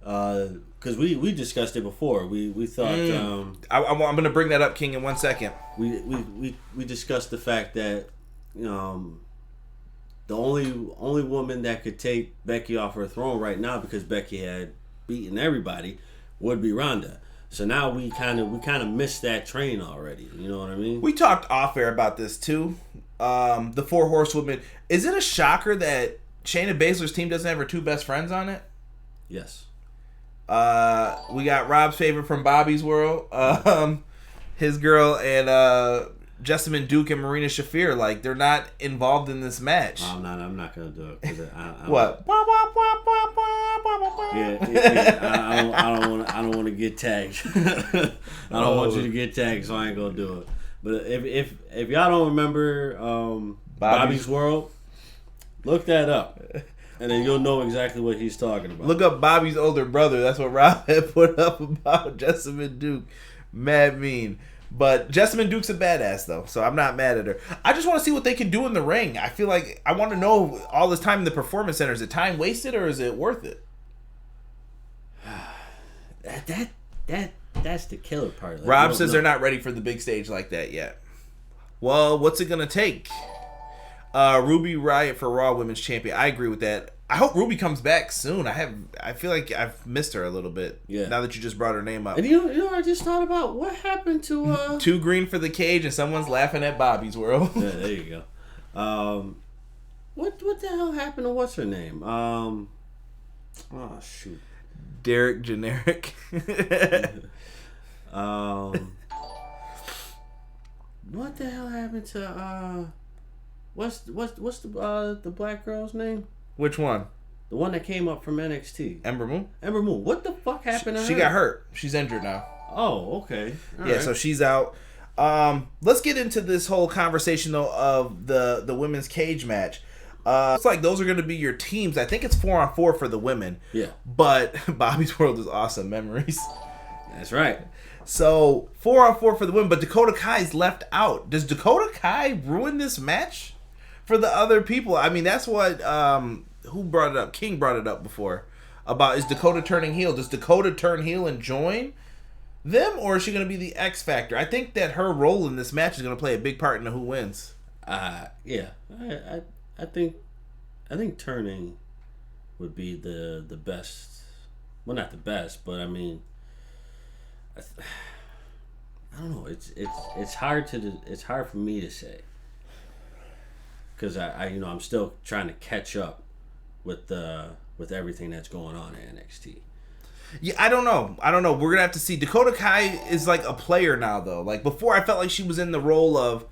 because we discussed it before. We thought I'm going to bring that up, King, in 1 second. We discussed the fact that the only woman that could take Becky off her throne right now, because Becky had beaten everybody, would be Ronda. So now we kind of missed that train already. You know what I mean? We talked off air about this too. The 4 horsewomen. Is it a shocker that Shayna Baszler's team doesn't have her 2 best friends on it? Yes. We got Rob's favorite from Bobby's World, his girl, and Jessamine Duke and Marina Shafir. Like, they're not involved in this match. I'm not gonna do it. What? Yeah. I don't want to get tagged. I don't want you to get tagged, so I ain't gonna do it. But if y'all don't remember Bobby's World, look that up, and then you'll know exactly what he's talking about. Look up Bobby's older brother. That's what Rob had put up about Jessamine Duke. Mad mean. But Jessamine Duke's a badass, though, so I'm not mad at her. I just want to see what they can do in the ring. I feel like I want to know all this time in the Performance Center. Is it time wasted, or is it worth it? That's the killer part. Like, Rob says they're not ready for the big stage like that yet. Well, what's it going to take? Ruby Riott for Raw Women's Champion. I agree with that. I hope Ruby comes back soon. I feel like I've missed her a little bit. Yeah. Now that you just brought her name up. And you know, I just thought about what happened to 2 green for the cage, and someone's laughing at Bobby's World. Yeah, there you go. What the hell happened to what's her name? Oh shoot. Derek Generic. What the hell happened to what's the black girl's name? Which one? The one that came up from NXT. Ember Moon. Ember Moon. What the fuck happened to her? She got hurt. She's injured now. Oh, okay. All right. So she's out. Let's get into this whole conversation though of the women's cage match. It's like those are going to be your teams. I think it's 4-on-4 for the women. Yeah. But Bobby's World is awesome. Memories. That's right. So 4-on-4 for the women, but Dakota Kai's left out. Does Dakota Kai ruin this match for the other people? I mean, that's what who brought it up? King brought it up before about, is Dakota turning heel? Does Dakota turn heel and join them, or is she going to be the X Factor? I think that her role in this match is going to play a big part in who wins. Yeah, I think turning would be the best. Well, not the best, but I mean, I don't know. It's hard for me to say. because I'm still trying to catch up with everything that's going on in NXT. Yeah, I don't know. We're gonna have to see. Dakota Kai is like a player now, though. Like before, I felt like she was in the role of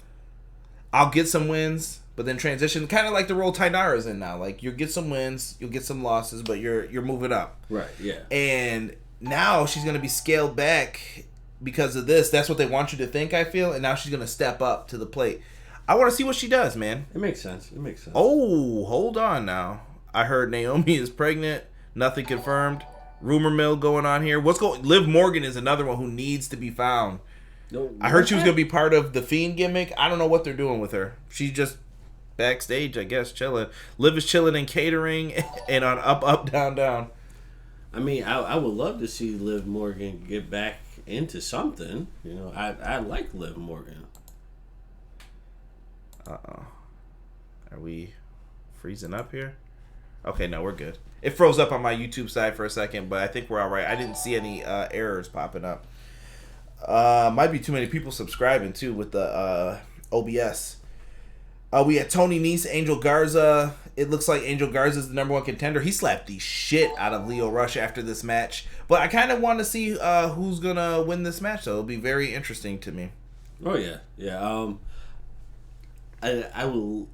I'll get some wins, but then transition, kind of like the role Tainara's in now. Like you'll get some wins, you'll get some losses, but you're moving up. Right. Yeah. And now she's gonna be scaled back because of this. That's what they want you to think, I feel. And now she's gonna step up to the plate. I want to see what she does, man. It makes sense. Oh, hold on now. I heard Naomi is pregnant. Nothing confirmed. Rumor mill going on here. Liv Morgan is another one who needs to be found. No, I heard she was going to be part of the Fiend gimmick. I don't know what they're doing with her. She's just backstage, I guess, chilling. Liv is chilling in catering and on up, down, down. I mean, I would love to see Liv Morgan get back into something. You know, I like Liv Morgan. Uh-oh. Are we freezing up here? Okay, no, we're good. It froze up on my YouTube side for a second, but I think we're all right. I didn't see any errors popping up. Might be too many people subscribing, too, with the OBS. We had Tony Nese, Angel Garza. It looks like Angel Garza is the number one contender. He slapped the shit out of Lio Rush after this match. But I kind of want to see who's going to win this match, though. It'll be very interesting to me. Oh, yeah. Yeah. I will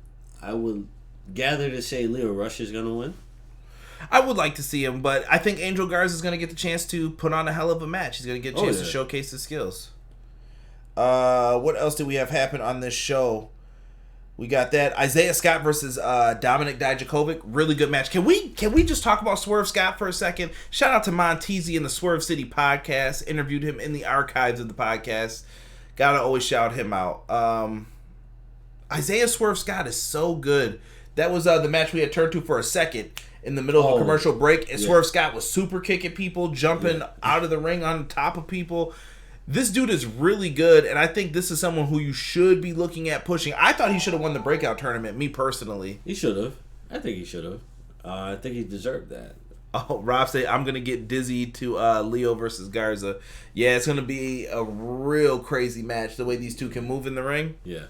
gather to say Lio Rush is going to win. I would like to see him, but I think Angel Garza is going to get the chance to put on a hell of a match. He's going to get a chance to showcase his skills. What else did we have happen on this show? We got that Isaiah Scott versus Dominic Dijakovic. Really good match. Can we just talk about Swerve Scott for a second? Shout out to Montezi in the Swerve City podcast. Interviewed him in the archives of the podcast. Gotta always shout him out. Isaiah Swerve Scott is so good. That was the match we had turned to for a second in the middle of a commercial break, and Swerve Scott was super kicking people, jumping out of the ring on top of people. This dude is really good, and I think this is someone who you should be looking at pushing. I thought he should have won the breakout tournament, me personally. He should have. I think he should have. I think he deserved that. Oh, Rob said, I'm going to get dizzy to Leo versus Garza. Yeah, it's going to be a real crazy match, the way these two can move in the ring. Yeah.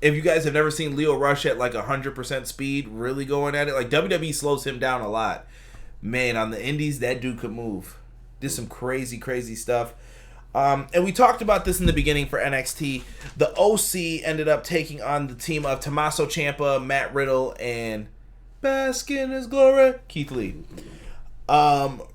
If you guys have never seen Lio Rush at like 100% speed, really going at it, like WWE slows him down a lot. Man, on the indies, that dude could move. Did some crazy, crazy stuff. And we talked about this in the beginning for NXT. The OC ended up taking on the team of Tommaso Ciampa, Matt Riddle, and bask in his glory, Keith Lee.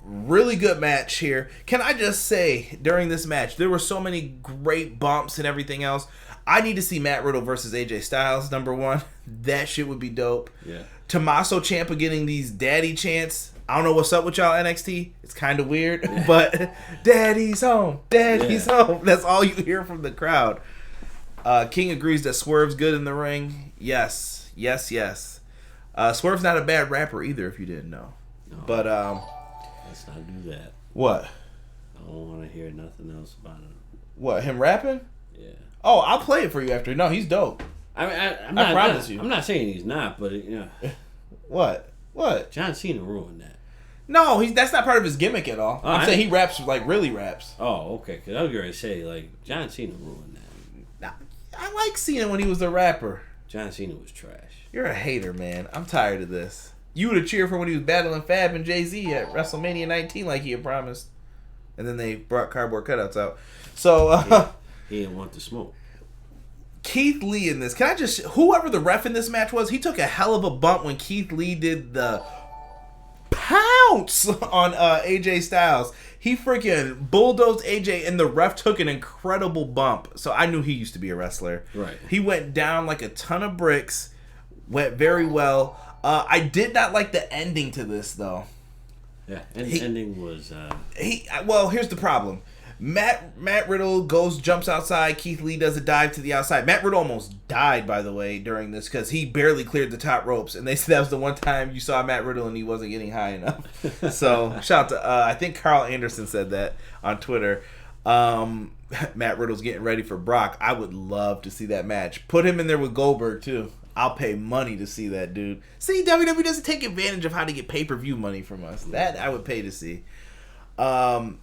Really good match here. Can I just say, during this match, there were so many great bumps and everything else. I need to see Matt Riddle versus AJ Styles, number one. That shit would be dope. Yeah. Tommaso Ciampa getting these daddy chants. I don't know what's up with y'all NXT. It's kind of weird, but daddy's home. Daddy's home. That's all you hear from the crowd. King agrees that Swerve's good in the ring. Yes. Swerve's not a bad rapper either, if you didn't know. No, but let's not do that. What? I don't want to hear nothing else about him. What, him rapping? Yeah. Oh, I'll play it for you after. No, he's dope. I promise you. I'm not saying he's not, but What? John Cena ruined that. No, that's not part of his gimmick at all. I'm saying he raps like really raps. Oh, okay. Because I was going to say, like, John Cena ruined that. Nah, I like Cena when he was a rapper. John Cena was trash. You're a hater, man. I'm tired of this. You would have cheered for when he was battling Fab and Jay-Z at WrestleMania 19 like he had promised. And then they brought cardboard cutouts out. So, he didn't want the smoke. Keith Lee in this. Whoever the ref in this match was, he took a hell of a bump when Keith Lee did the pounce on AJ Styles. He freaking bulldozed AJ, and the ref took an incredible bump. So I knew he used to be a wrestler. Right. He went down like a ton of bricks. Went very well. I did not like the ending to this, though. Yeah, and the ending was... Well, here's the problem. Matt Riddle jumps outside. Keith Lee does a dive to the outside. Matt Riddle almost died, by the way, during this because he barely cleared the top ropes. And they said that was the one time you saw Matt Riddle and he wasn't getting high enough. So, shout out to, I think Carl Anderson said that on Twitter. Matt Riddle's getting ready for Brock. I would love to see that match. Put him in there with Goldberg, too. I'll pay money to see that dude. See, WWE doesn't take advantage of how to get pay-per-view money from us. That I would pay to see.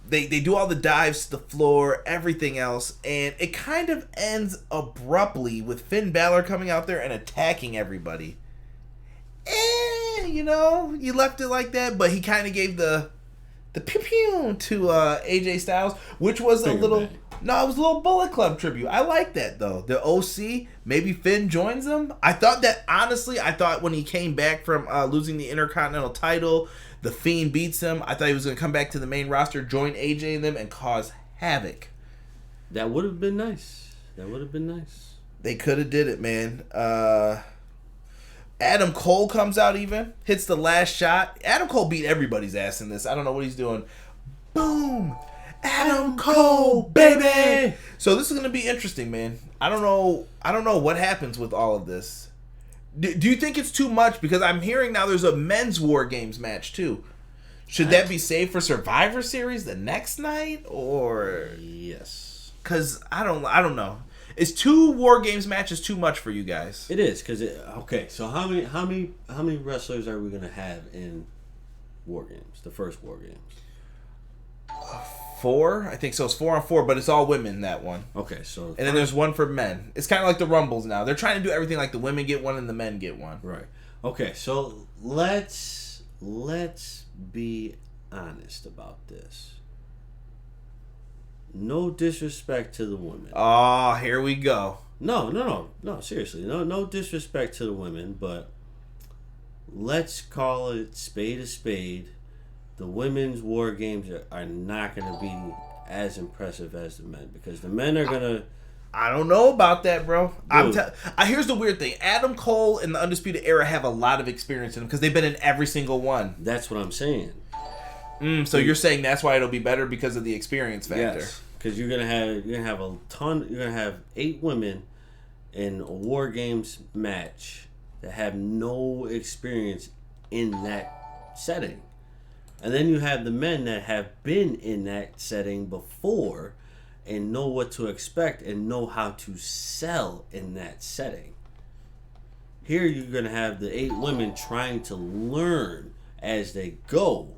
They do all the dives to the floor, everything else, and it kind of ends abruptly with Finn Balor coming out there and attacking everybody. You left it like that, but he kind of gave the pew pew to AJ Styles, which was a little. No, it was a little Bullet Club tribute. I like that though. The OC, maybe Finn joins them. I thought that honestly. I thought when he came back from losing the Intercontinental title, the Fiend beats him. I thought he was going to come back to the main roster, join AJ and them, and cause havoc. That would have been nice. They could have did it, man. Adam Cole comes out even, hits the last shot. Adam Cole beat everybody's ass in this. I don't know what he's doing. Boom! Adam Cole, baby! So this is going to be interesting, man. I don't know what happens with all of this. Do you think it's too much? Because I'm hearing now there's a men's War Games match too. Should that be saved for Survivor Series the next night, or yes? Because I don't know. Is 2 War Games matches too much for you guys? It is, because okay. So how many wrestlers are we gonna have in War Games? The first War Games. 4, I think so. It's 4-on-4, but it's all women, that one. Okay, so and then there's one for men. It's kind of like the Rumbles now. They're trying to do everything like the women get one and the men get one. Right. Okay, so let's be honest about this. No disrespect to the women. Oh, here we go. No, seriously. No disrespect to the women, but let's call it spade a spade. The women's War Games are not going to be as impressive as the men, because the men are going to... I don't know about that, bro. Here's the weird thing. Adam Cole and the Undisputed Era have a lot of experience in them because they've been in every single one. That's what I'm saying. So you're saying that's why it'll be better because of the experience factor? Yes, because you're gonna have a ton. You're gonna have 8 women in a War Games match that have no experience in that setting. And then you have the men that have been in that setting before and know what to expect and know how to sell in that setting. Here you're going to have the 8 women trying to learn as they go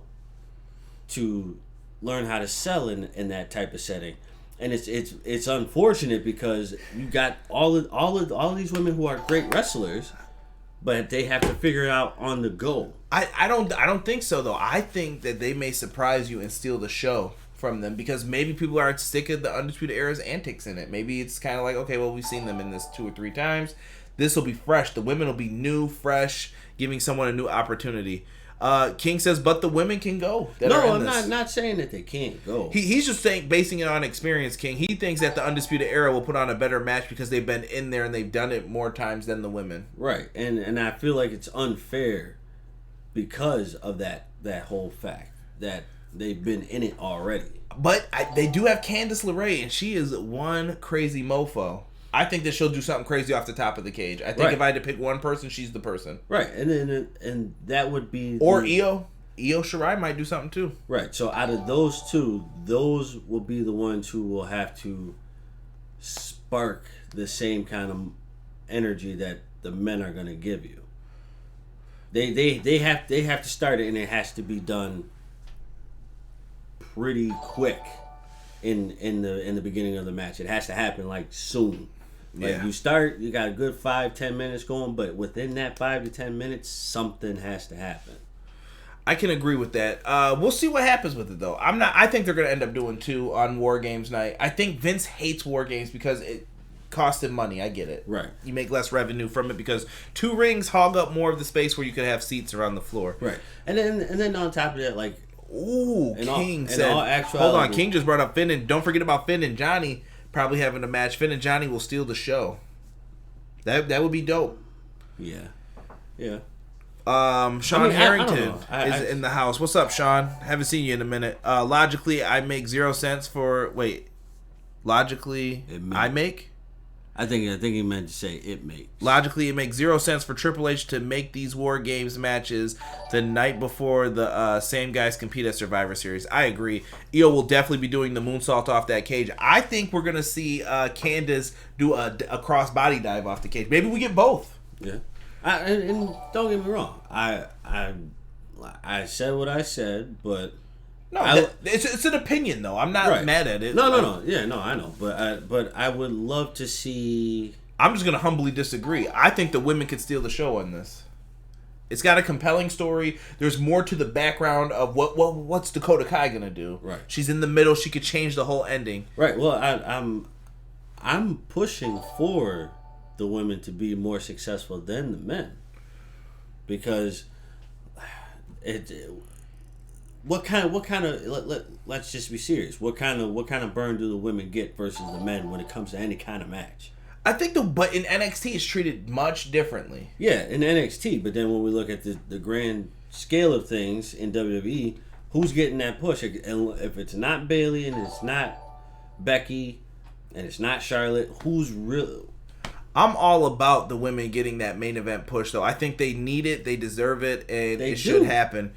to learn how to sell in that type of setting. And it's unfortunate because you got all these women who are great wrestlers, but they have to figure it out on the go. I don't think so though. I think that they may surprise you and steal the show from them because maybe people are sick of the Undisputed Era's antics in it. Maybe it's kind of like, okay, well, we've seen them in this 2 or 3 times. This will be fresh. The women will be new, fresh, giving someone a new opportunity. King says, but the women can go. No, I'm not saying that they can't go. He's just saying, basing it on experience, King. He thinks that the Undisputed Era will put on a better match because they've been in there and they've done it more times than the women. Right, and I feel like it's unfair because of that whole fact that they've been in it already. But they do have Candice LeRae, and she is one crazy mofo. I think that she'll do something crazy off the top of the cage. I think if I had to pick one person, she's the person. Right, and that would be... Or Io Shirai might do something too. Right, so out of those 2, those will be the ones who will have to spark the same kind of energy that the men are going to give you. They have to start it, and it has to be done pretty quick in the beginning of the match. It has to happen like soon. Like you start, you got a good 5-10 minutes going, but within that 5 to 10 minutes, something has to happen. I can agree with that. We'll see what happens with it though. I think they're gonna end up doing 2 on War Games night. I think Vince hates War Games because it cost him money. I get it. Right. You make less revenue from it because 2 rings hog up more of the space where you could have seats around the floor. Right. And then on top of that, like, ooh, King said. Hold on, King just brought up Finn, and don't forget about Finn and Johnny probably having a match. Finn and Johnny will steal the show. That would be dope. Yeah. Sean Harrington is in the house. What's up, Sean? Haven't seen you in a minute. Logically, I make 0 cents for... Wait. Logically, I make... I think he meant to say it makes. Logically, it makes 0 cents for Triple H to make these War Games matches the night before the same guys compete at Survivor Series. I agree. Io will definitely be doing the moonsault off that cage. I think we're going to see Candice do a cross-body dive off the cage. Maybe we get both. Yeah. And don't get me wrong. I said what I said, but No, it's an opinion though. I'm not mad at it. No. Yeah, no, I know, but I would love to see. I'm just gonna humbly disagree. I think the women could steal the show on this. It's got a compelling story. There's more to the background of what's Dakota Kai gonna do. Right. She's in the middle. She could change the whole ending. Right. Well, I'm pushing for the women to be more successful than the men, because what kind of let's just be serious. What kind of burn do the women get versus the men when it comes to any kind of match? I think but in NXT it's treated much differently. Yeah, in NXT, but then when we look at the grand scale of things in WWE, who's getting that push? And if it's not Bayley and it's not Becky and it's not Charlotte, who's real? I'm all about the women getting that main event push, though. I think they need it, they deserve it, and it should happen.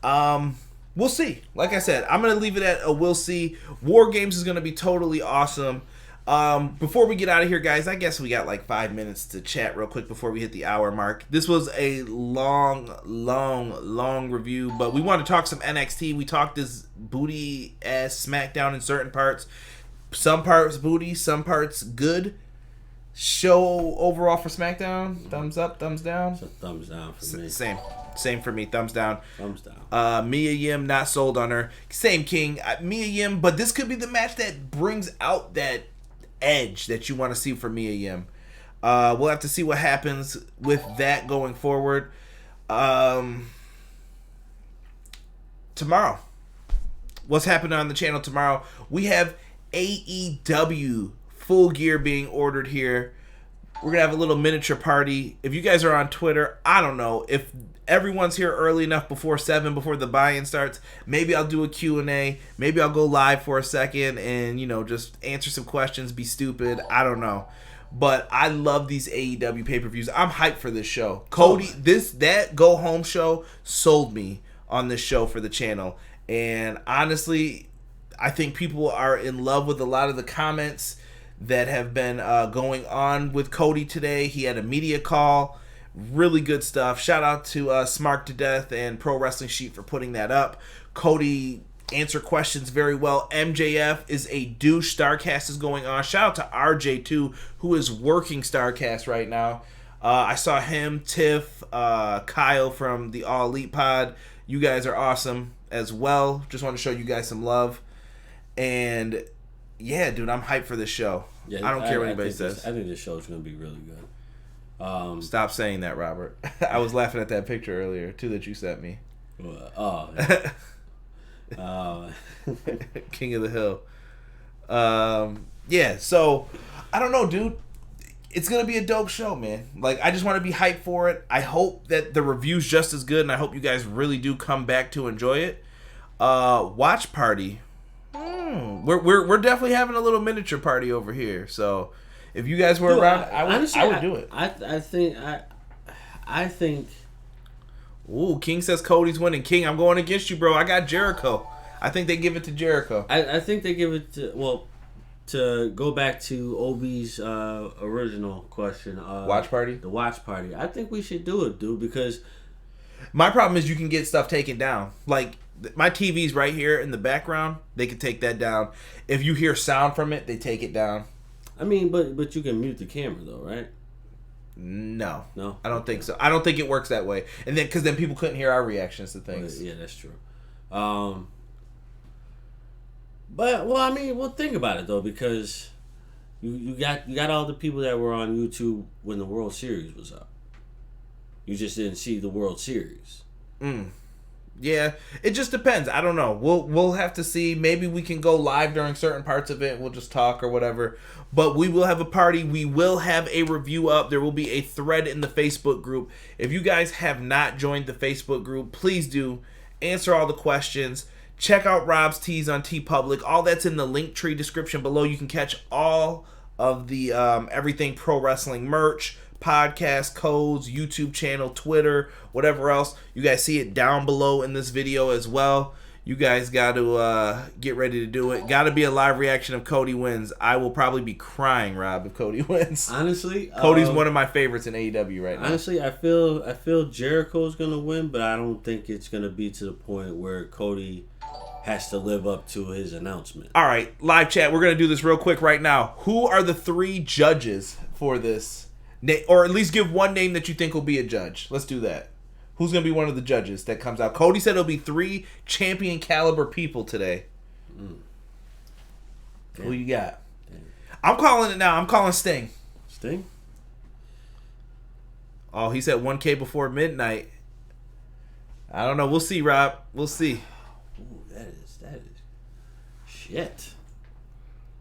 We'll see. Like I said, I'm going to leave it at a we'll see. War Games is going to be totally awesome. Before we get out of here, guys, I guess we got like 5 minutes to chat real quick before we hit the hour mark. This was a long review, but we want to talk some NXT. We talked this booty ass SmackDown in certain parts. Some parts booty, some parts good. Show overall for SmackDown, thumbs up, thumbs down? It's a thumbs down for me. Same for me, thumbs down. Thumbs down. Mia Yim, not sold on her. Same King, Mia Yim, but this could be the match that brings out that edge that you want to see for Mia Yim. We'll have to see what happens with that going forward. Tomorrow, what's happening on the channel tomorrow? We have AEW Full Gear being ordered here. We're gonna have a little miniature party. If you guys are on Twitter, I don't know if everyone's here early enough before 7, before the buy-in starts. Maybe I'll do a Q&A. Maybe I'll go live for a second and, just answer some questions, be stupid. I don't know. But I love these AEW pay-per-views. I'm hyped for this show. Cody, that Go Home show sold me on this show for the channel. And honestly, I think people are in love with a lot of the comments that have been going on with Cody today. He had a media call. Really good stuff. Shout out to Smart to Death and Pro Wrestling Sheet for putting that up. Cody answered questions very well. MJF is a douche. Starcast is going on. Shout out to RJ too, who is working Starcast right now. I saw him, Tiff, Kyle from the All Elite Pod. You guys are awesome as well. Just want to show you guys some love. And yeah, dude, I'm hyped for this show. Yeah, I don't care what anybody says. I think this show is going to be really good. Stop saying that, Robert. I was laughing at that picture earlier too that you sent me. King of the Hill. Yeah, so I don't know, dude. It's gonna be a dope show, man. Like, I just want to be hyped for it. I hope that the review's just as good, and I hope you guys really do come back to enjoy it. Watch party. We're definitely having a little miniature party over here. So if you guys were around, I would do it. I think. Ooh, King says Cody's winning. King, I'm going against you, bro. I got Jericho. I think they give it to Jericho. I think they give it to, to go back to Obi's original question. Watch party? The watch party. I think we should do it, dude, because my problem is you can get stuff taken down. Like, my TV's right here in the background. They can take that down. If you hear sound from it, they take it down. I mean, but you can mute the camera though, right? No, I don't think so. I don't think it works that way. And then because then people couldn't hear our reactions to things. Yeah, that's true. But I mean, think about it though, because you got all the people that were on YouTube when the World Series was up. You just didn't see the World Series. Yeah, it just depends. I don't know. We'll have to see. Maybe we can go live during certain parts of it. We'll just talk or whatever. But we will have a party. We will have a review up. There will be a thread in the Facebook group. If you guys have not joined the Facebook group, please do. Answer all the questions. Check out Rob's Tees on TeePublic. All that's in the link tree description below. You can catch all of the everything pro wrestling merch, podcast codes, YouTube channel, Twitter, whatever else. You guys see it down below in this video as well. You guys got to get ready to do it. Got to be a live reaction if Cody wins. I will probably be crying, Rob, if Cody wins. Honestly, Cody's one of my favorites in AEW right now. Honestly, I feel Jericho's gonna win, but I don't think it's gonna be to the point where Cody has to live up to his announcement. All right, live chat. We're gonna do this real quick right now. Who are the 3 judges for this? Or at least give one name that you think will be a judge. Let's do that. Who's gonna be one of the judges that comes out? Cody said it'll be 3 champion caliber people today. Who you got? Damn. I'm calling it now. I'm calling Sting. Sting? Oh, he said 1K before midnight. I don't know. We'll see, Rob. We'll see. Ooh, that is shit.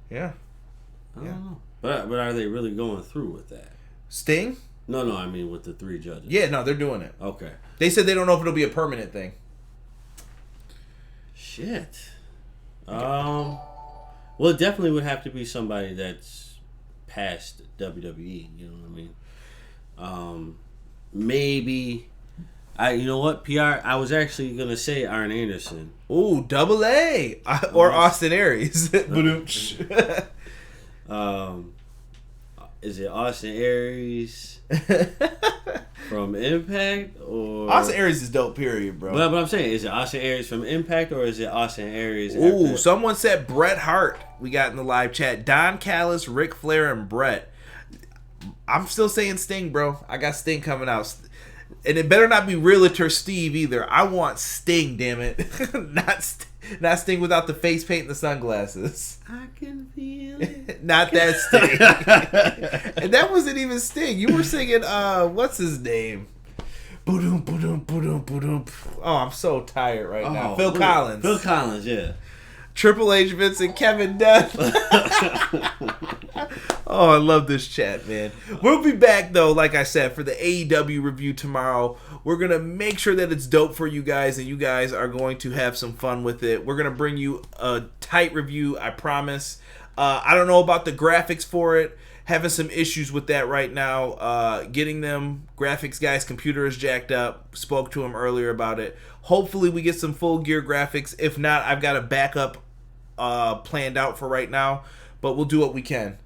Yeah. I don't know. But are they really going through with that? Sting? No, I mean with the 3 judges. Yeah, no, they're doing it. Okay. They said they don't know if it'll be a permanent thing. Shit. Well, it definitely would have to be somebody that's past WWE. You know what I mean? Maybe. You know what? PR. I was actually gonna say Arn Anderson. Ooh, double A or Austin Aries. Is it Austin Aries from Impact or Austin Aries is dope, period, bro. But I'm saying, is it Austin Aries from Impact or is it Austin Aries? Ooh, someone said Bret Hart. We got in the live chat. Don Callis, Ric Flair, and Bret. I'm still saying Sting, bro. I got Sting coming out. And it better not be Realtor Steve either. I want Sting, damn it. Not Sting without the face paint and the sunglasses. I can feel it. Not that Sting. And that wasn't even Sting. You were singing, what's his name? Boom, boom, boom, boom. Oh, I'm so tired right now. Phil Collins. Phil Collins, yeah. Triple H, Vince, and Kevin Dunn. Oh, I love this chat, man. We'll be back, though, like I said, for the AEW review tomorrow. We're going to make sure that it's dope for you guys, and you guys are going to have some fun with it. We're going to bring you a tight review, I promise. I don't know about the graphics for it. Having some issues with that right now. Getting them graphics guys' computer is jacked up. Spoke to him earlier about it. Hopefully we get some full gear graphics. If not, I've got a backup planned out for right now. But we'll do what we can.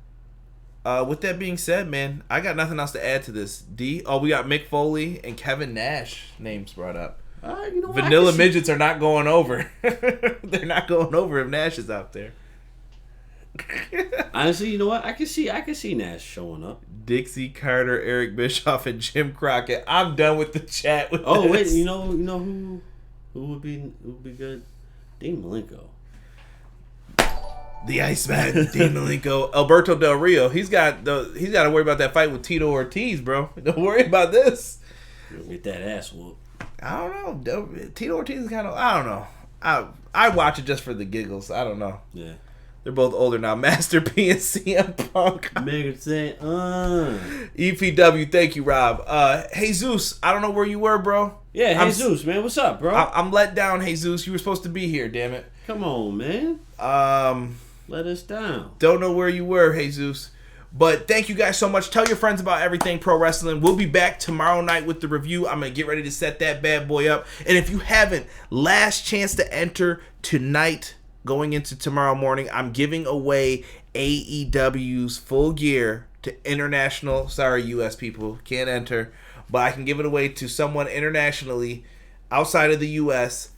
With that being said, man, I got nothing else to add to this. D. Oh, we got Mick Foley and Kevin Nash names brought up. You know what? Vanilla midgets are not going over. They're not going over if Nash is out there. Honestly, you know what? I can see Nash showing up. Dixie Carter, Eric Bischoff, and Jim Crockett. I'm done with the chat. With this. Wait, you know who would be good? Dean Malenko. The Iceman, Dean Malenko, Alberto Del Rio. He's got to worry about that fight with Tito Ortiz, bro. Don't worry about this. You'll get that ass whooped. I don't know. Tito Ortiz is kind of. I don't know. I watch it just for the giggles. I don't know. Yeah. They're both older now. Master P and CM Punk. Mega say, EPW, thank you, Rob. Jesus, I don't know where you were, bro. Yeah, Jesus, man, what's up, bro? I'm let down, Jesus. You were supposed to be here, damn it. Come on, man. Let us down. Don't know where you were, Jesus. But thank you guys so much. Tell your friends about everything pro wrestling. We'll be back tomorrow night with the review. I'm going to get ready to set that bad boy up. And if you haven't, last chance to enter tonight. Going into tomorrow morning, I'm giving away AEW's full gear to international. Sorry, U.S. people can't enter, but I can give it away to someone internationally outside of the U.S.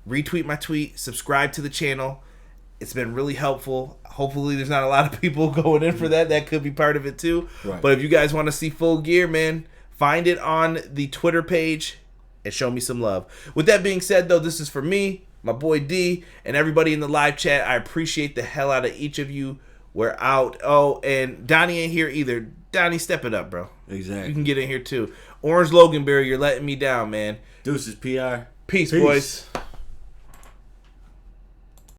Retweet my tweet, subscribe to the channel. It's been really helpful. Hopefully, there's not a lot of people going in for that. That could be part of it too. Right. But if you guys want to see full gear, man, find it on the Twitter page and show me some love. With that being said, though, this is for me, my boy D, and everybody in the live chat. I appreciate the hell out of each of you. We're out. Oh, and Donnie ain't here either. Donnie, step it up, bro. Exactly. You can get in here too. Orange Loganberry, you're letting me down, man. Deuces, PR. Peace, boys.